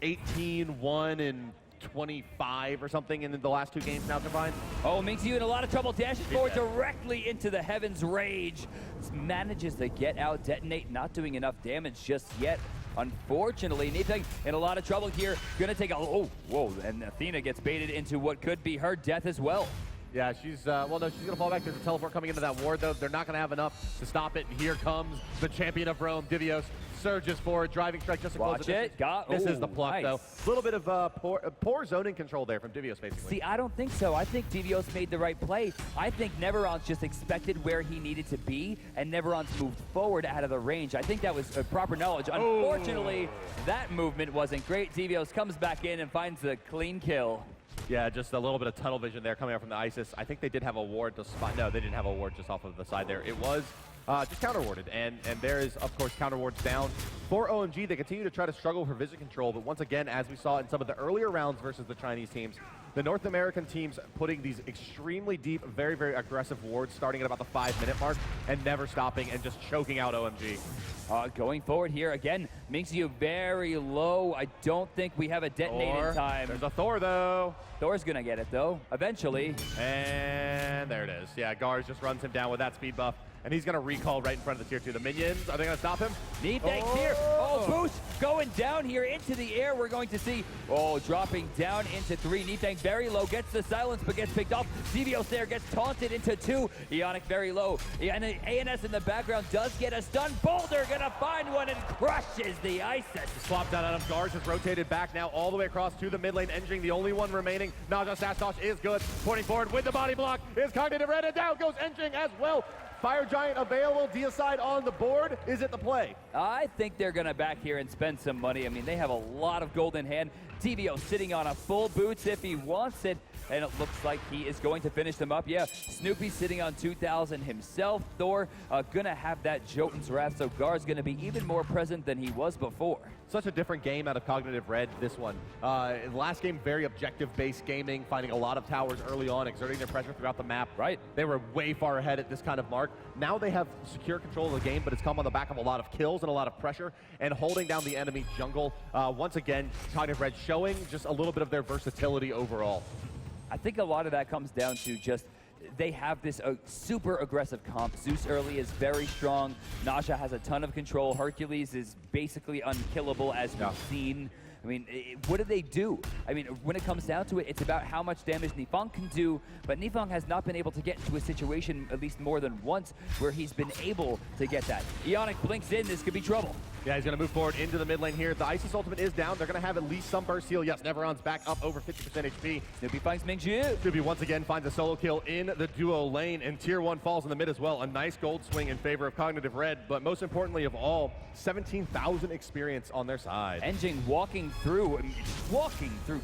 18-1-25 or something in the last 2 games now combined. Oh, Mingjiu in a lot of trouble. Dashes forward directly into the Heaven's Rage. Manages to get out, detonate, not doing enough damage just yet. Unfortunately, Nifeng in a lot of trouble here. Gonna take a, oh, whoa, and Athena gets baited into what could be her death as well. Yeah, she's, well, no, she's going to fall back. There's a teleport coming into that ward, though. They're not going to have enough to stop it. And here comes the champion of Rome, Divios. Surges forward, driving strike just to close Watch the it. distance. This is the pluck, nice. though. A little bit of poor zoning control there from Divios, basically. See, I don't think so. I think Divios made the right play. I think Neverons just expected where he needed to be, and Neverons moved forward out of the range. I think that was proper knowledge. Unfortunately, that movement wasn't great. Divios comes back in and finds the clean kill. Yeah, just a little bit of tunnel vision there coming out from the Isis. I think they did have a ward to spot. No, they didn't have a ward just off of the side there. It was just counter-warded, and there is, of course, counter-wards down. For OMG, they continue to try to struggle for vision control, but once again, as we saw in some of the earlier rounds versus the Chinese teams, the North American teams putting these extremely deep, very, very aggressive wards starting at about the 5-minute mark and never stopping and just choking out OMG. Going forward here, again, makes you very low. I don't think we have a detonate in time. There's a Thor, though. Thor's gonna get it, though, eventually. And there it is. Yeah, Gars just runs him down with that speed buff. And he's going to recall right in front of the tier 2. The minions, are they going to stop him? Nifeng here. Oh, boost going down here into the air. We're going to see, oh, dropping down into 3. Nifeng very low, gets the silence, but gets picked off. Divios there gets taunted into 2. Ionic very low. And ANS in the background does get a stun. Boulder going to find one and crushes the Isis. Swapped out on him. Gars has rotated back now all the way across to the mid lane. Engine, the only one remaining. Naja Sastosh is good. Pointing forward with the body block is Cognitive Red, and down goes Engine as well. Fire Giant available, Deicide on the board. Is it the play? I think they're going to back here and spend some money. I mean, they have a lot of gold in hand. Divio sitting on a full boots if he wants it, and it looks like he is going to finish them up. Yeah, Snoopy sitting on 2,000 himself. Thor going to have that Jotun's Wrath, so Gar's going to be even more present than he was before. Such a different game out of Cognitive Red, this one. Last game, very objective-based gaming, finding a lot of towers early on, exerting their pressure throughout the map. Right. They were way far ahead at this kind of mark. Now they have secure control of the game, but it's come on the back of a lot of kills and a lot of pressure and holding down the enemy jungle. Once again, Cognitive Red showing just a little bit of their versatility overall. I think a lot of that comes down to just they have this super aggressive comp. Zeus early is very strong. Naja has a ton of control. Hercules is basically unkillable, as we've seen. I mean, what do they do? I mean, when it comes down to it, it's about how much damage Nifeng can do, but Nifeng has not been able to get into a situation, at least more than once, where he's been able to get that. Ionic blinks in, this could be trouble. Yeah, he's going to move forward into the mid lane here. The Isis ultimate is down. They're going to have at least some burst heal. Yes, Neveron's back up over 50% HP. Snoopy finds Mingzhu. Snoopy once again finds a solo kill in the duo lane, and tier 1 falls in the mid as well. A nice gold swing in favor of Cognitive Red, but most importantly of all, 17,000 experience on their side. Engine walking through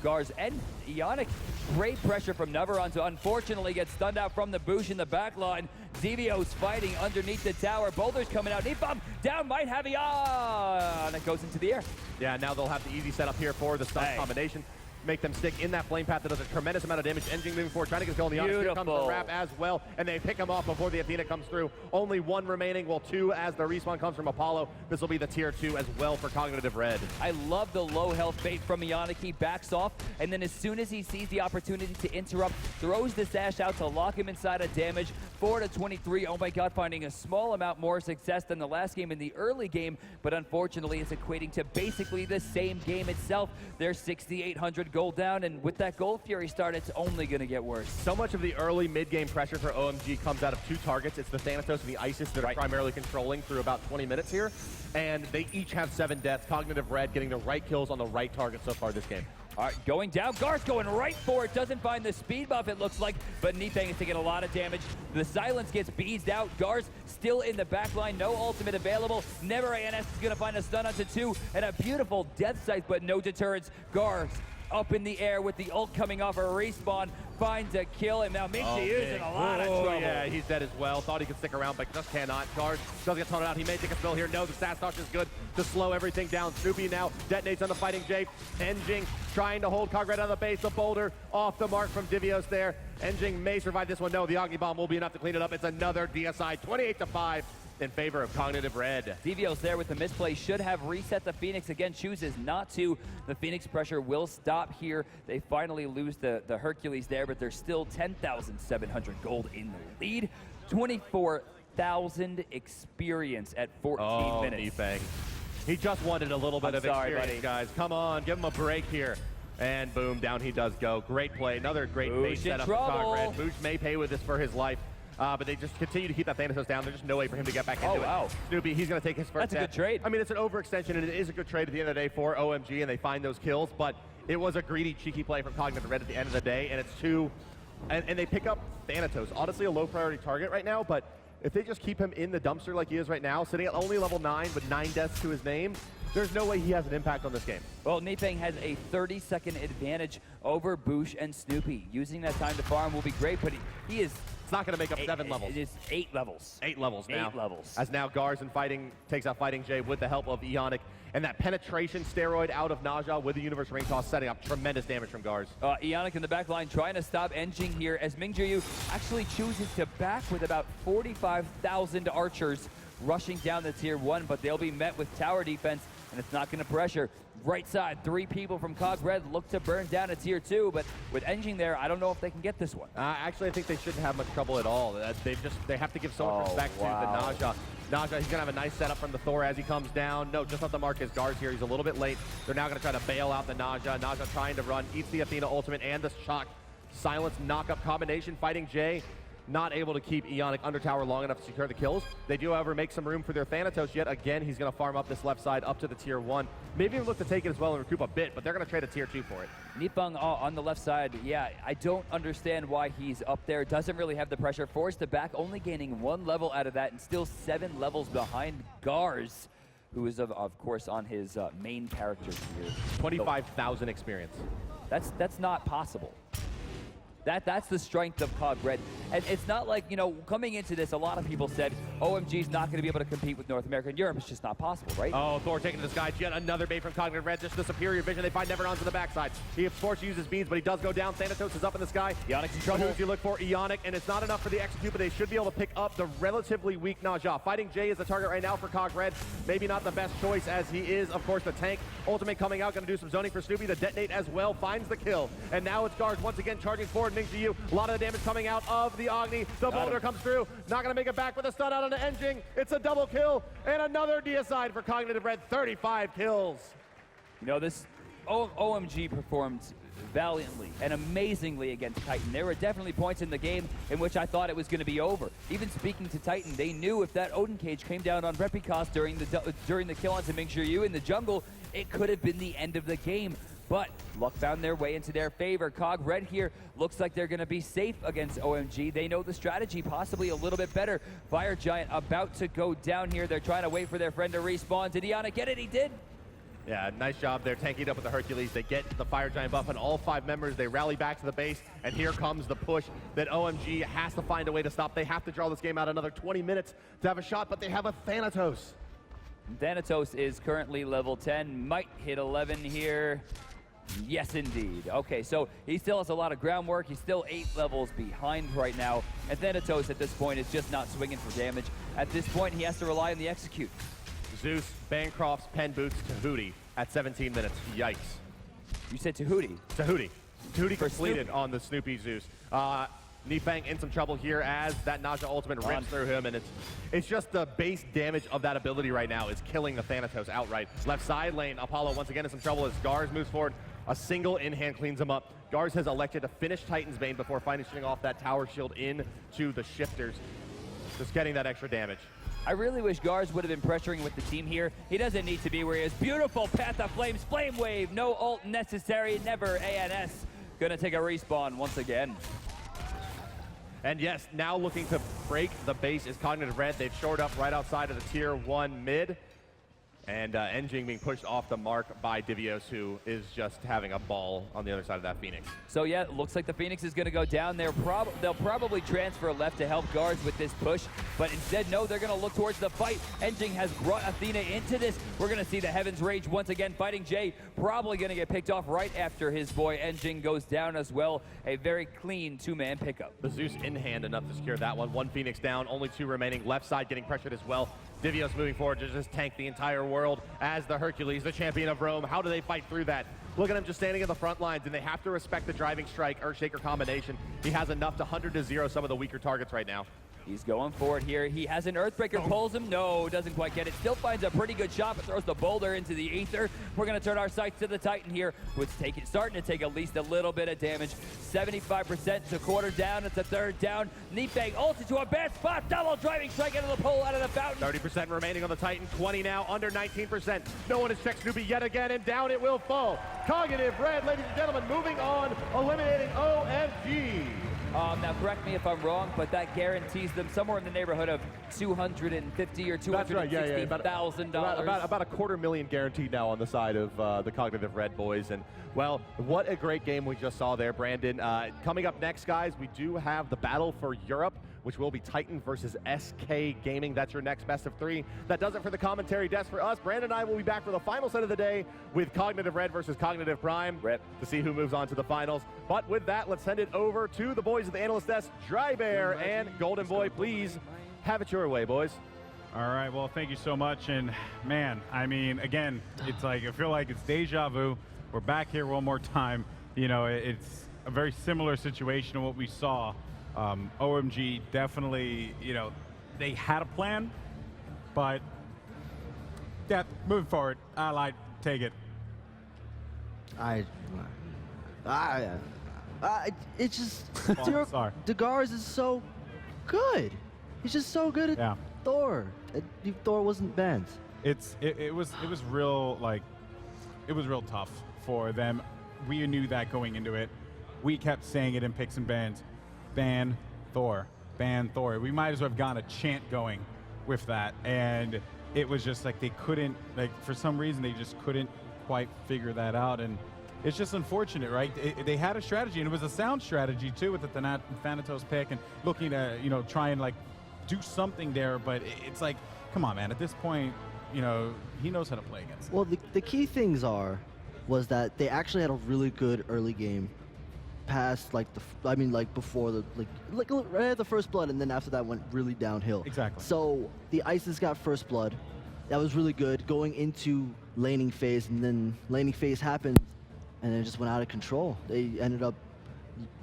Gar's and Ionic. Great pressure from Neveron to unfortunately get stunned out from the Boosh in the back line. Divio's fighting underneath the tower. Boulder's coming out. Nifeng down, might have Ionic goes into the air. Yeah, now they'll have the easy setup here for the stun combination. Make them stick in that flame path that does a tremendous amount of damage. Engine moving forward, trying to get a kill on the Ionic. Here comes the wrap as well, and they pick him off before the Athena comes through. Only 1 remaining, well 2 as the respawn comes from Apollo. This will be the tier 2 as well for Cognitive Red. I love the low health bait from Ionic. He backs off, and then as soon as he sees the opportunity to interrupt, throws the sash out to lock him inside of damage. 4-23, oh my god, finding a small amount more success than the last game in the early game, but unfortunately it's equating to basically the same game itself. They're 6,800 gold down, and with that Gold Fury start, it's only going to get worse. So much of the early mid-game pressure for OMG comes out of 2 targets. It's the Thanatos and the Isis that are primarily controlling through about 20 minutes here, and they each have 7 deaths. Cognitive Red getting the right kills on the right target so far this game. All right, going down. Gar's going right for it. Doesn't find the speed buff, it looks like, but Nifeng is taking a lot of damage. The silence gets beezed out. Gar's still in the back line. No ultimate available. Never ANS is going to find a stun onto 2 and a beautiful death scythe, but no deterrence. Gar's up in the air with the ult coming off a respawn. Finds a kill, and now Mingzhu is in a lot of trouble. Yeah, he's dead as well. Thought he could stick around, but just cannot. Gars doesn't get taunted out. He may take a spill here. No, the Sastosh is good to slow everything down. Snoopy now detonates on the fighting Jake. Engine trying to hold Cog Red on the base. The boulder off the mark from Divios there. Engine may survive this one. No, the Agni Bomb will be enough to clean it up. It's another DSI, 28-5. In favor of Cognitive Red. Divios there with the misplay. Should have reset the Phoenix. Again, chooses not to. The Phoenix pressure will stop here. They finally lose the Hercules there, but they're still 10,700 gold in the lead. 24,000 experience at 14 minutes. Nifeng. He just wanted a little bit of sorry, experience, buddy. guys. Come on, give him a break here. And boom, down he does go. Great play. Another great Boosh base in setup for trouble. Cogred. Boosh may pay with this for his life. But they just continue to keep that Thanatos down. There's just no way for him to get back into wow. it. Snoopy, he's going to take his first That's a good hit. trade. I mean, it's an overextension, and it is a good trade at the end of the day for OMG, and they find those kills. But it was a greedy, cheeky play from Cognitive Red at the end of the day, and it's two. And they pick up Thanatos. Honestly, a low-priority target right now, but if they just keep him in the dumpster like he is right now, sitting at only level 9 with 9 deaths to his name, there's no way he has an impact on this game. Well, Nipeng has a 30-second advantage over Boosh and Snoopy. Using that time to farm will be great, but he is... It's not going to make up 7 levels. It is 8 levels. 8 levels now. 8 levels. As now Garz takes out Fighting Jay with the help of Ionic. And that penetration steroid out of Naja with the Universe Ring Toss setting up tremendous damage from Garz. Ionic in the back line trying to stop Enjing here as Mingjiu actually chooses to back with about 45,000 archers rushing down the tier 1, but they'll be met with tower defense, and it's not going to pressure. Right side, 3 people from Cog Red look to burn down a tier 2, but with Enjing there, I don't know if they can get this one. Actually, I think they shouldn't have much trouble at all. They have to give so much respect to the Naja. Naja, he's going to have a nice setup from the Thor as he comes down. No, just not the Marcus Garz here. He's a little bit late. They're now going to try to bail out the Naja. Naja trying to run, eats the Athena ultimate and the shock silence knock-up combination. Fighting Jay, not able to keep Ionic under tower long enough to secure the kills. They do, however, make some room for their Thanatos yet. Again, he's going to farm up this left side up to the tier 1. Maybe even look to take it as well and recoup a bit, but they're going to trade a tier 2 for it. Nipeng on the left side, yeah, I don't understand why he's up there. Doesn't really have the pressure. Forced to back, only gaining 1 level out of that, and still 7 levels behind Garz, who is, of course, on his main character here. 25,000 experience. That's not possible. That's the strength of Cog Red. And it's not like, you know, coming into this, a lot of people said OMG's not going to be able to compete with North America and Europe. It's just not possible, right? Oh, Thor taking to the sky. Yet another bait from Cognitive Red. Just the superior vision. They find Neverons on the backside. He, of course, uses beams, but he does go down. Thanatos is up in the sky. Ionic's in trouble. Who's you look for? Ionic, and it's not enough for the execute, but they should be able to pick up the relatively weak Naja. Fighting Jay is the target right now for Cog Red. Maybe not the best choice, as he is, of course, the tank. Ultimate coming out, going to do some zoning for Snoopy. The detonate as well finds the kill. And now it's Garz once again charging forward. Mingjiu, a lot of the damage coming out of the Agni. The boulder comes through. Not going to make it back with a stun out on the Enjing. It's a double kill and another deicide for Cognitive Red. 35 kills. You know, this OMG performed valiantly and amazingly against Titan. There were definitely points in the game in which I thought it was going to be over. Even speaking to Titan, they knew if that Odin cage came down on Repicos during the kill onto Mingjiu in the jungle, it could have been the end of the game. But luck found their way into their favor. Cog Red here looks like they're going to be safe against OMG. They know the strategy possibly a little bit better. Fire Giant about to go down here. They're trying to wait for their friend to respawn. Did Ionic get it? He did. Yeah, nice job there, tanking it up with the Hercules. They get the Fire Giant buff on all 5 members. They rally back to the base, and here comes the push that OMG has to find a way to stop. They have to draw this game out another 20 minutes to have a shot, but they have a Thanatos. Thanatos is currently level 10. Might hit 11 here. Yes, indeed. Okay, so he still has a lot of groundwork. He's still 8 levels behind right now. And Thanatos at this point is just not swinging for damage. At this point, he has to rely on the execute. Zeus, Bancroft's pen boots Tahuti at 17 minutes. Yikes. You said Tahuti. Tahuti. Tahuti For completed Snoopy. on the Snoopy Zeus. Nipeng in some trouble here as that Naja ultimate rips through him, and it's just the base damage of that ability right now is killing the Thanatos outright. Left side lane, Apollo once again in some trouble as Garz moves forward. A single in-hand cleans him up. Garz has elected to finish Titan's Bane before finishing off that tower shield into the shifters. Just getting that extra damage. I really wish Garz would have been pressuring with the team here. He doesn't need to be where he is. Beautiful Path of Flames, Flame Wave, no ult necessary, never ANS. Gonna take a respawn once again. And yes, now looking to break the base is Cognitive Red. They've shored up right outside of the tier 1 mid. And Enjing being pushed off the mark by Divios, who is just having a ball on the other side of that Phoenix. So yeah, it looks like the Phoenix is going to go down. They'll probably transfer left to help Garz with this push, but instead, no, they're going to look towards the fight. Enjing has brought Athena into this. We're going to see the Heavens Rage once again. Fighting Jay probably going to get picked off right after his boy Enjing goes down as well. A very clean 2-man pickup. The Zeus in hand enough to secure that one. 1 Phoenix down, only 2 remaining. Left side getting pressured as well. Divios moving forward to just tank the entire world as the Hercules, the champion of Rome. How do they fight through that? Look at him just standing in the front lines, and they have to respect the driving strike Earthshaker combination. He has enough to 100-0 some of the weaker targets right now. He's going for it here. He has an Earthbreaker, pulls him. No, doesn't quite get it. Still finds a pretty good shot, but throws the boulder into the ether. We're going to turn our sights to the Titan here, who's starting to take at least a little bit of damage. 75% to quarter down. It's a third down. Neatbang ulted to a bad spot. Double driving strike into the pole out of the fountain. 30% remaining on the Titan. 20 now, under 19%. No one has checked Snoopy yet again, and down it will fall. Cognitive Red, ladies and gentlemen, moving on, eliminating OMG. Now, correct me if I'm wrong, but that guarantees them somewhere in the neighborhood of $250,000 or $260,000. About a $250,000 guaranteed now on the side of the Cognitive Red boys. And, well, what a great game we just saw there, Brandon. Coming up next, guys, we do have the battle for Europe, which will be Titan versus SK Gaming. That's your next best of 3. That does it for the commentary desk for us. Brandon and I will be back for the final set of the day with Cognitive Red versus Cognitive Prime to see who moves on to the finals. But with that, let's send it over to the boys at the analyst desk. Dry Bear and Golden Boy, please have it your way, boys. All right, well, thank you so much. And, man, I mean, again, it's like, I feel like it's deja vu. We're back here one more time. You know, it's a very similar situation to what we saw. OMG definitely, you know, they had a plan, but yeah, moving forward, I like take it. It's just Sorry. Degars is so good. He's just so good at Thor. Thor wasn't banned. It was real, like, it was real tough for them. We knew that going into it. We kept saying it in picks and bans. Ban Thor, ban Thor. We might as well have gotten a chant going with that, and it was just like they couldn't, like, for some reason they just couldn't quite figure that out, and it's just unfortunate, right? They had a strategy, and it was a sound strategy too with the Thanatos pick and looking to, you know, try and like do something there, but it's like, come on, man, at this point, you know, he knows how to play against it. Well, the key things was that they actually had a really good early game past like before the like right at the first blood, and then after that went really downhill. Exactly. So the Isis got first blood. That was really good going into laning phase, and then laning phase happened and it just went out of control. They ended up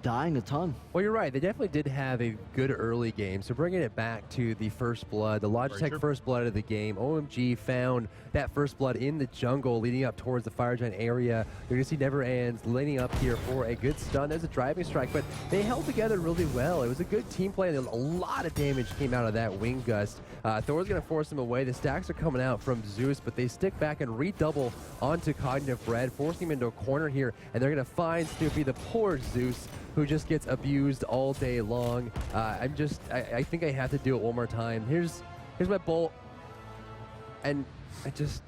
dying a ton. Well, you're right. They definitely did have a good early game. So bringing it back to the first blood, the Logitech first blood of the game, OMG found that first blood in the jungle leading up towards the Fire Giant area. You're going to see Never Ends leaning up here for a good stun as a driving strike, but they held together really well. It was a good team play, and a lot of damage came out of that Wing Gust. Thor's going to force them away. The stacks are coming out from Zeus, but they stick back and redouble onto Cognitive Red, forcing him into a corner here, and they're going to find Snoopy, the poor Zeus, who just gets abused all day long. I think I have to do it one more time. Here's my bolt, and I just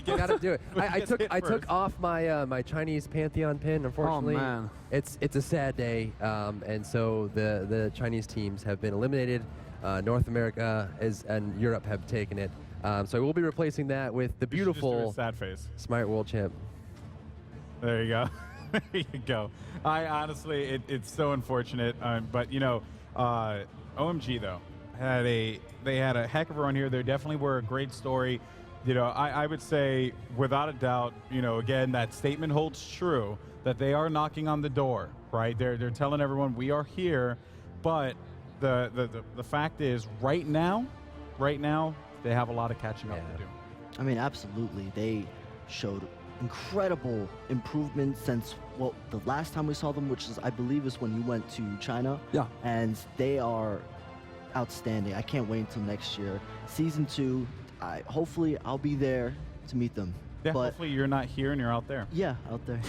gotta do it. I took off my my Chinese Pantheon pin. Unfortunately, oh, man. it's a sad day, and so the Chinese teams have been eliminated. North America and Europe have taken it. So I will be replacing that with the beautiful sad face. Smite World Champ. There you go. There you go. I honestly, it's so unfortunate, but you know, OMG though they had a heck of a run here. They definitely were a great story. You know, I would say without a doubt, you know, again, that statement holds true that they are knocking on the door, right? They're telling everyone we are here, but the fact is right now they have a lot of catching up to do. I mean, absolutely. They showed incredible improvement since, well, the last time we saw them, which is, I believe, is when you went to China. Yeah. And they are outstanding. I can't wait until next year. Season 2, hopefully I'll be there to meet them. Yeah, but hopefully you're not here and you're out there. Yeah, out there.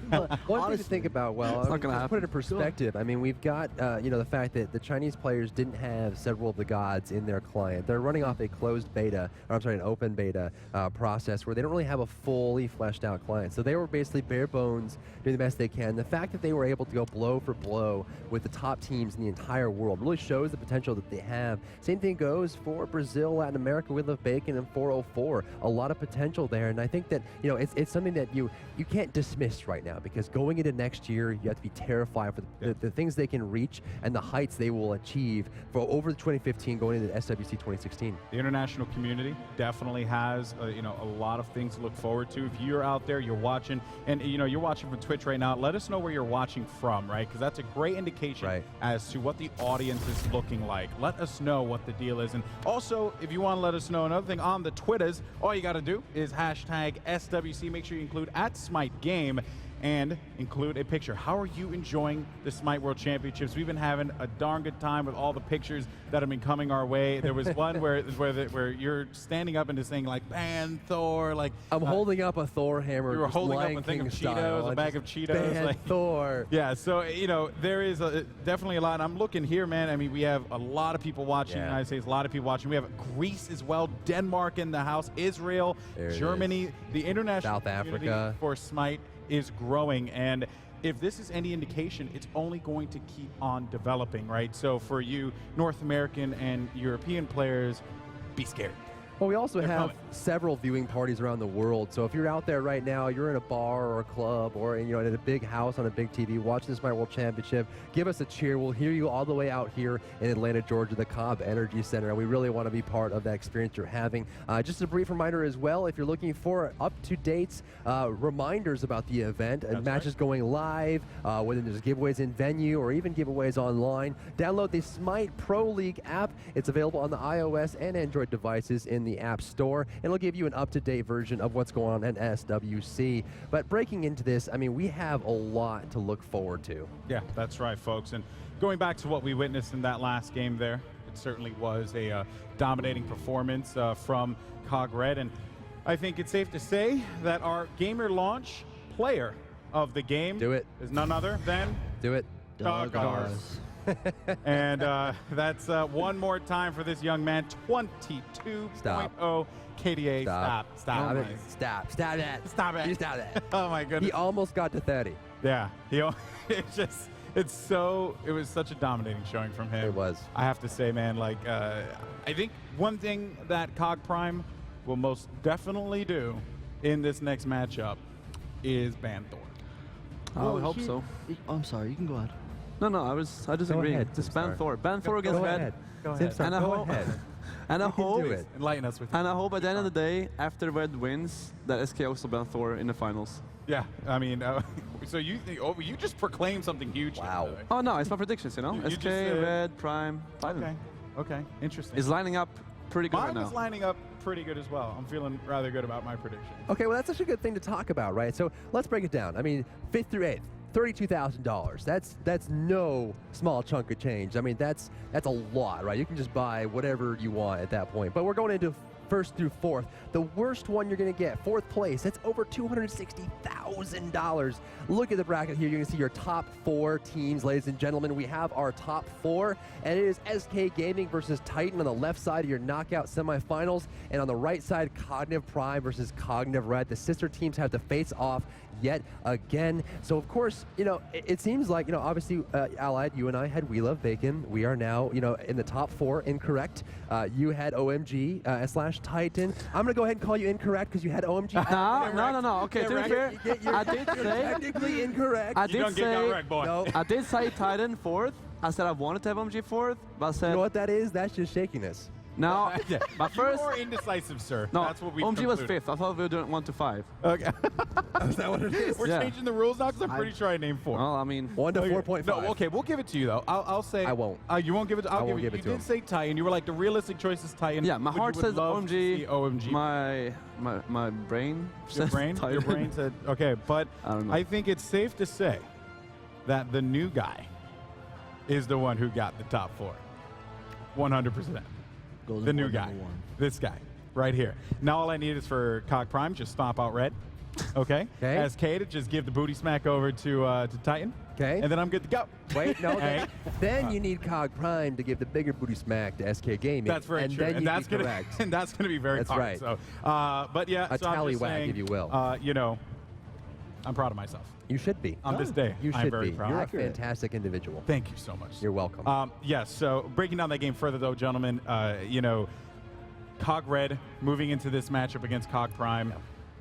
But One honestly, thing to think about, well, It's not gonna to happen. put it in perspective, I mean, we've got, you know, the fact that the Chinese players didn't have several of the gods in their client. They're running off a closed beta, or I'm sorry, an open beta process where they don't really have a fully fleshed out client. So they were basically bare bones, doing the best they can. The fact that they were able to go blow for blow with the top teams in the entire world really shows the potential that they have. Same thing goes for Brazil, Latin America with Love Bacon and 404. A lot of potential there, and I think think that, you know, it's something that you can't dismiss right now, because going into next year, you have to be terrified for the things they can reach and the heights they will achieve for over the 2015 going into the SWC 2016. The international community definitely has, you know, a lot of things to look forward to. If you're out there, you're watching, and you know, you're watching from Twitch right now, let us know where you're watching from, right? Because that's a great indication as to what the audience is looking like. Let us know what the deal is. And also, if you want to let us know another thing on the Twitters, all you got to do is hashtag SWC. Make sure you include @SmiteGame and include a picture. How are you enjoying the Smite World Championships? We've been having a darn good time with all the pictures that have been coming our way. There was one where you're standing up and just saying like, ban Thor, like I'm holding up a Thor hammer. You were holding up Lion a thing King of style. Cheetos, a bag of Cheetos. Ban like, Thor. Yeah, so you know, there is definitely a lot. I'm looking here, man. I mean, we have a lot of people watching in the United States, a lot of people watching. We have Greece as well, Denmark in the house, Israel, Germany, the international South community Africa for Smite is growing, and if this is any indication, it's only going to keep on developing, right? So for you North American and European players, be scared. Well, we also have coming. several viewing parties around the world. So if you're out there right now, you're in a bar or a club or in a big house on a big TV watching this Smite World Championship, give us a cheer. We'll hear you all the way out here in Atlanta, Georgia, the Cobb Energy Center, and we really want to be part of that experience you're having. Just a brief reminder as well, if you're looking for up-to-date reminders about the event and matches going live, whether there's giveaways in venue or even giveaways online, download the Smite Pro League app. It's available on the iOS and Android devices in the App Store, and it'll give you an up-to-date version of what's going on at SWC. But breaking into this, I mean, we have a lot to look forward to. Yeah, that's right, folks. And going back to what we witnessed in that last game there, it certainly was a dominating performance from Cog Red, and I think it's safe to say that our gamer launch player of the game is none other than Doggars. And that's one more time for this young man, 22.0 KDA. Stop it. You stop it. Oh my goodness. He almost got to 30. Yeah. It was such a dominating showing from him. It was. I have to say, man, like, I think one thing that Cog Prime will most definitely do in this next matchup is ban Thor. I would hope so. I'm sorry, you can go ahead. No, I disagree. Just ban Thor. Ban Thor against Red. Go ahead. And I hope, and I hope, enlighten us with and I hope at the end of the day, after Red wins, that SK also ban Thor in the finals. Yeah, I mean, so you think? Oh, you just proclaimed something huge. Wow. There, Oh no, it's my predictions. You SK, just said- Red, Prime, Titan. Okay, interesting. Is lining up pretty good Mine right now. was lining up pretty good as well. I'm feeling rather good about my prediction. Okay, well, that's such a good thing to talk about, right? So let's break it down. I mean, 5th through 8th. $32,000. That's no small chunk of change. I mean, that's a lot, right? You can just buy whatever you want at that point. But we're going into 1st through 4th. The worst one you're going to get, 4th place, that's over $260,000. Look at the bracket here. You're going to see your top 4 teams, ladies and gentlemen. We have our top 4, and it is SK Gaming versus Titan on the left side of your knockout semifinals, and on the right side, Cognitive Prime versus Cognitive Red. The sister teams have to face off yet again. So of course, it seems like, obviously Allied, you and I had We Love Bacon. We are now, in the top 4, incorrect. You had OMG / Titan. I'm going to go ahead and call you incorrect because you had OMG. No. Okay, to be fair, I did say technically incorrect. I did say No. I did say Titan 4th. I said I wanted to have OMG 4th, but I said You know what that is? That's just shakiness. no. But first, You're more indecisive, sir. no. That's what we. OMG was 5th. I thought we were doing 1 to 5. Okay. Is that what it is? We're Yeah. changing the rules now because I'm pretty sure I named 4. Well, I mean, 1 to 4.5. No, okay, we'll give it to you though. I'll say. I won't. You won't give it. I won't give it to You him. did say Titan. You were like the realistic choice is Titan. yeah, my but you heart would says love to see OMG. OMG. My brain Your says brain. Titan. Your brain said okay, but I don't know. I think it's safe to say that the new guy is the one who got the top 4. 100%. Golden The new Boy guy. #1. This guy. Right here. Now all I need is for Cog Prime just stomp out Red. Okay? Okay. SK to just give the booty smack over to Titan. Okay. And then I'm good to go. Wait, no. Hey. Then you need Cog Prime to give the bigger booty smack to SK Gaming. That's very and true. Then And you'd that's be gonna correct. and that's gonna be very That's hard. right. So but yeah, A so I'm just tallywhack, saying, if you will. I'm proud of myself. You should be. On this day, You I'm should very be. proud. You're a fantastic individual. Thank you so much. You're welcome. Yes, so breaking down that game further, though, gentlemen, Cog Red moving into this matchup against Cog Prime.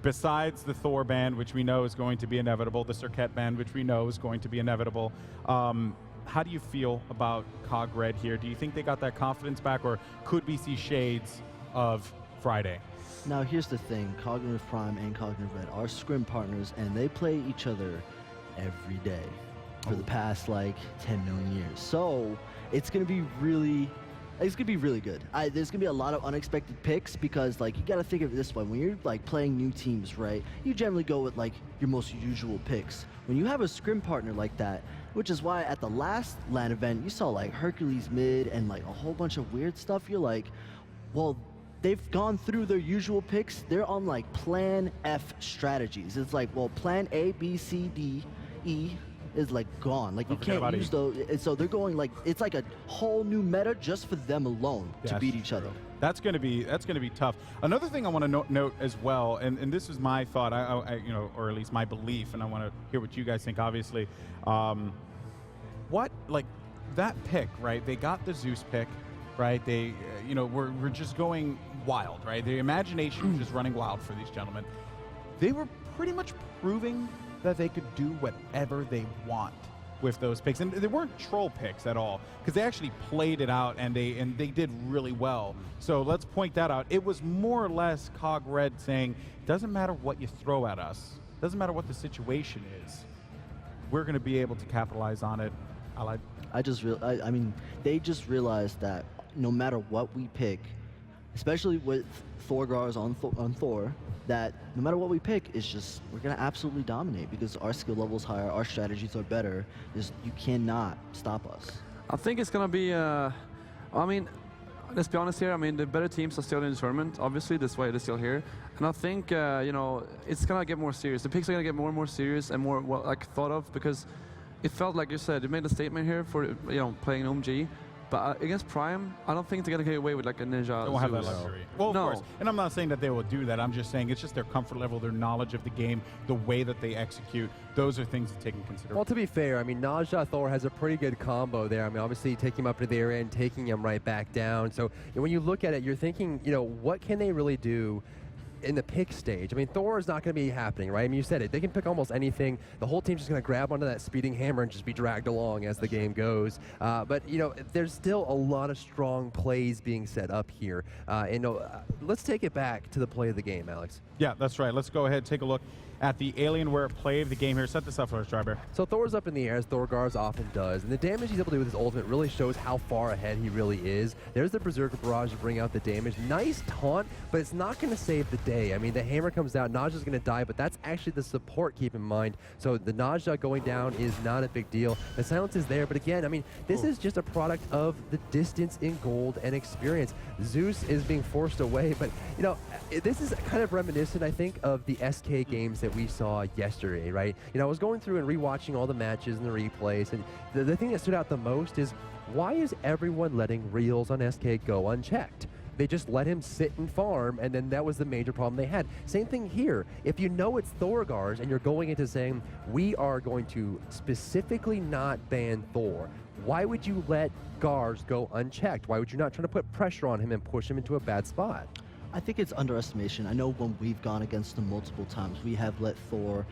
besides the Thor ban, which we know is going to be inevitable, the Circuit ban, which we know is going to be inevitable, how do you feel about Cog Red here? Do you think they got that confidence back, or could we see shades of Friday? Now, here's the thing. Cognitive Prime and Cognitive Red are scrim partners, and they play each other every day for the past, like, 10 million years. So it's going to be really good. There's going to be a lot of unexpected picks because, like, you got to think of it this way. When you're, like, playing new teams, right, you generally go with, like, your most usual picks. When you have a scrim partner like that, which is why at the last LAN event, you saw, like, Hercules mid and, like, a whole bunch of weird stuff. You're like, well, they've gone through their usual picks. They're on, like, plan F strategies. It's like, well, plan A, B, C, D, E is, like, gone. Like, you can't use those. And so they're going, like, it's like a whole new meta just for them alone to beat each other. That's going to be tough. Another thing I want to note as well, and this is my thought, I you know, or at least my belief, and I want to hear what you guys think. Obviously, what, like, that pick, right? They got the Zeus pick, right? They, you know, we're just going wild, right? The imagination is just running wild for these gentlemen. They were pretty much proving that they could do whatever they want with those picks, and they weren't troll picks at all, because they actually played it out and they did really well. So let's point that out. It was more or less Cog Red saying, doesn't matter what you throw at us, doesn't matter what the situation is, we're going to be able to capitalize on it. I mean, they just realized that no matter what we pick, especially with Thorgars on Thor, that no matter what we pick, it's just, we're going to absolutely dominate because our skill level's higher, our strategies are better. You cannot stop us. I think it's going to be, I mean, let's be honest here. I mean, the better teams are still in the tournament. Obviously, that's why they're still here. And I think, you know, it's going to get more serious. The picks are going to get more and more serious and more, well, like, thought of, because it felt like you said, you made a statement here for, you know, playing OMG. But against Prime, I don't think they're going to get away with, like, a Ninja. They won't have that luxury. Well, of course. And I'm not saying that they will do that. I'm just saying it's just their comfort level, their knowledge of the game, the way that they execute. Those are things to take into consideration. Well, to be fair, I mean, Naja Thor has a pretty good combo there. I mean, obviously taking him up to the area and taking him right back down. So when you look at it, you're thinking, you know, what can they really do in the pick stage? I mean, Thor is not going to be happening, right? I mean, you said it. They can pick almost anything. The whole team's just going to grab onto that speeding hammer and just be dragged along as the game goes. But, you know, there's still a lot of strong plays being set up here. And let's take it back to the play of the game, Alex. Yeah, that's right. Let's go ahead and take a look at the Alienware play of the game here. Set this up for us, Drybear. So Thor's up in the air, as Thorgars often does, and the damage he's able to do with his ultimate really shows how far ahead he really is. There's the Berserker Barrage to bring out the damage. Nice taunt, but it's not going to save the day. I mean, the hammer comes out, Naja's going to die, but that's actually the support, keep in mind. So the Naja going down is not a big deal. The silence is there, but again, I mean, this is just a product of the distance in gold and experience. Zeus is being forced away, but, you know, this is kind of reminiscent, I think, of the SK games that we saw yesterday, right? You know, I was going through and rewatching all the matches and the replays, and the thing that stood out the most is, why is everyone letting reels on SK go unchecked? They just let him sit and farm, and then that was the major problem they had. Same thing here. If you know it's Thorgars and you're going into saying, we are going to specifically not ban Thor, why would you let Gars go unchecked? Why would you not try to put pressure on him and push him into a bad spot? I think it's underestimation. I know when we've gone against them multiple times, we have let Thor,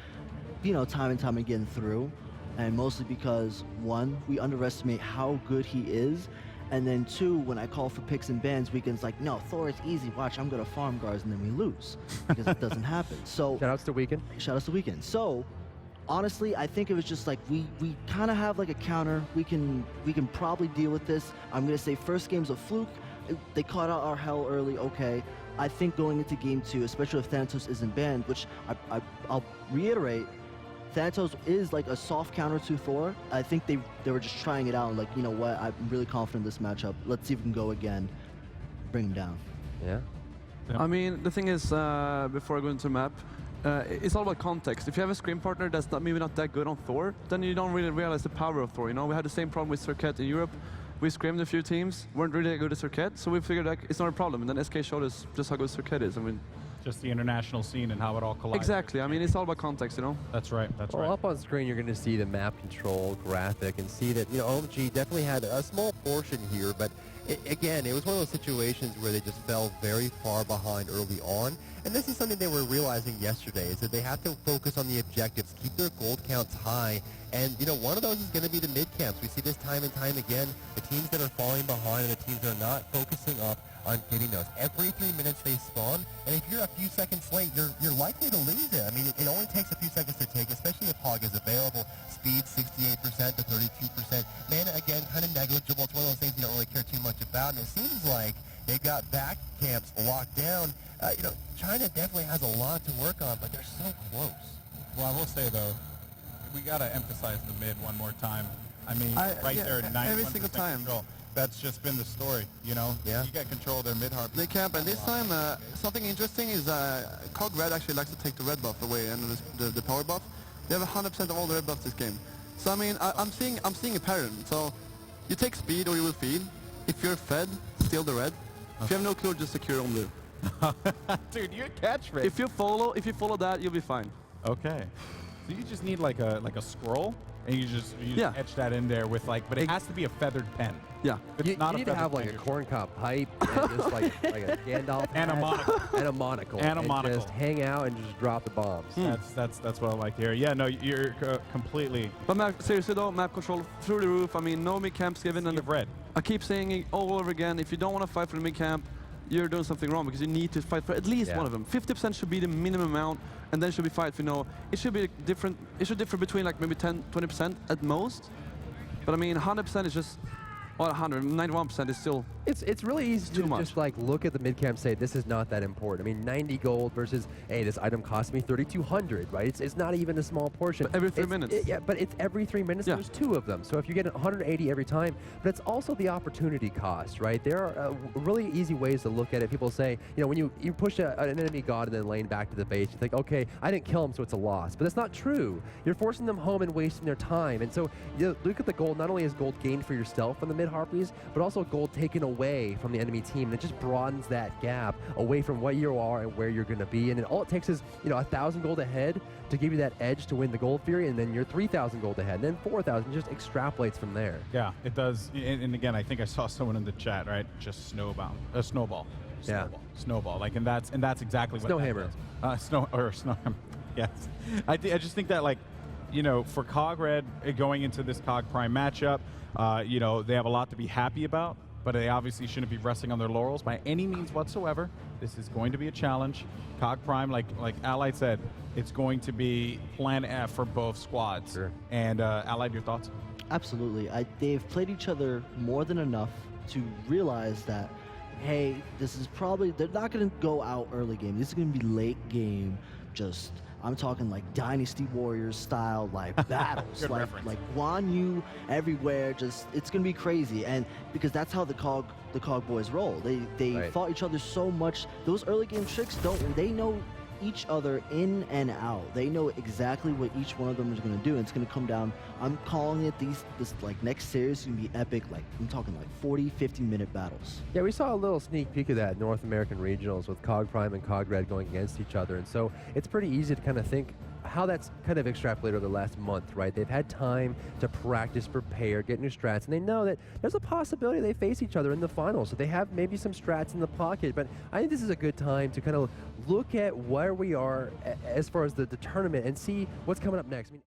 you know, time and time again through, and mostly because, one, we underestimate how good he is, and then two, when I call for picks and bans, Weekend's like, no, Thor is easy, watch, I'm gonna farm Gars, and then we lose, because it doesn't happen. So Shoutouts to Weekend. Shoutouts to Weekend. So honestly, I think it was just like, we kind of have like a counter. We can probably deal with this. I'm gonna say first game's a fluke. They caught out our hell early, okay. I think going into game 2, especially if Thanatos isn't banned, which I'll reiterate, Thanatos is like a soft counter to Thor. I think they were just trying it out and like, you know what, I'm really confident in this matchup. Let's see if we can go again. Bring him down. Yeah. I mean, the thing is, before I go into the map, it's all about context. If you have a scrim partner that's maybe not that good on Thor, then you don't really realize the power of Thor. You know, we had the same problem with Circuit in Europe. We scrimmed a few teams, weren't really that good at Circuit, so we figured like it's not a problem. And then SK showed us just how good Circuit is. I mean, just the international scene and how it all collides. Exactly. I mean, it's all about context, you know? That's right. That's well, right. Up on screen, you're going to see the map control graphic and see that, you know, OMG definitely had a small portion here, but Again, it was one of those situations where they just fell very far behind early on. And this is something they were realizing yesterday, is that they have to focus on the objectives, keep their gold counts high. And, you know, one of those is going to be the mid camps. We see this time and time again, the teams that are falling behind and the teams that are not focusing up on getting those. Every 3 minutes they spawn, and if you're a few seconds late, you're likely to lose it. I mean, it only takes a few seconds to take, especially if Hog is available. Speed 68% to 32%. Mana, again, kind of negligible. It's one of those things you don't really care too much about, and it seems like they've got back camps locked down. You know, China definitely has a lot to work on, but they're so close. Well, I will say, though, we got to emphasize the mid one more time. I mean, right yeah, there, 91% every single time. control. That's just been the story, you know? Yeah. You got control of their mid-harp. They camp, and this time, something interesting is Cog Red actually likes to take the red buff away and the power buff. They have 100% of all the red buffs this game. So, I mean, I'm seeing a pattern. So, you take speed or you will feed. If you're fed, steal the red. If you have no clue, just secure on blue. Dude, you're catchphrase. If you follow that, you'll be fine. Okay. So you just need like a scroll, and you just Yeah. etch that in there with like, but it has to be a feathered pen. Yeah. If You it's not need to feathered have like pen, a you're- corncob pipe and just like a Gandalf And a hat monocle. and a monocle. And a monocle. just hang out and just drop the bombs. That's what I like to hear. Yeah, no, you're completely. But seriously though, map control through the roof. I mean, no mid camps given, and You've read. I keep saying it all over again. If you don't want to fight for the mid camp, you're doing something wrong, because you need to fight for at least Yeah. one of them. 50% should be the minimum amount, and then should be fight for, you know, it should be different. It should differ between like maybe 10-20% at most. But I mean, 100% is just, or 91% is still. It's really easy too to much. just like look at the mid camp and say this is not that important. I mean, 90 gold versus, hey, this item cost me 3,200, right? It's not even a small portion. But every 3 It's- minutes. yeah, but it's every 3 minutes. Yeah. There's 2 of them. So if you get 180 every time, but it's also the opportunity cost, right? There are really easy ways to look at it. People say, you know, when you push an enemy god and then lane back to the base, you think, okay, I didn't kill him, so it's a loss. But that's not true. You're forcing them home and wasting their time. And so you look at the gold. Not only is gold gained for yourself from the mid harpies, but also gold taken away from the enemy team. And it just broadens that gap away from what you are and where you're going to be. And then all it takes is, you know, 1,000 gold ahead to give you that edge to win the gold fury, and then you're 3,000 gold ahead, and then 4,000. Just extrapolates from there. Yeah, it does. And again, I think I saw someone in the chat, right? Just snowball. Yeah. Snowball. Like, and that's exactly what that Snowhammer. does. Snowhammer. Yes. I just think that, like, you know, for Cog Red going into this Cog Prime matchup, you know, they have a lot to be happy about, but they obviously shouldn't be resting on their laurels by any means whatsoever. This is going to be a challenge. Cog Prime, like Allied said, it's going to be plan F for both squads. Sure. And Allied, your thoughts? Absolutely. They've played each other more than enough to realize that, hey, this is probably, they're not going to go out early game. This is going to be late game. Just, I'm talking like Dynasty Warriors style, like battles, Good reference. like Guan Yu everywhere. Just, it's going to be crazy. And because that's how the Cog boys roll. They Right. fought each other so much. Those early game tricks they know each other in and out. They know exactly what each one of them is going to do. And it's going to come down, I'm calling it this like next series is going to be epic. Like, I'm talking like 40-50 minute battles. Yeah, we saw a little sneak peek of that in North American regionals with Cog Prime and Cog Red going against each other. And so it's pretty easy to kind of think how that's kind of extrapolated over the last month, right? They've had time to practice, prepare, get new strats, and they know that there's a possibility they face each other in the finals. So they have maybe some strats in the pocket, but I think this is a good time to kind of look at where we are as far as the tournament and see what's coming up next. I mean,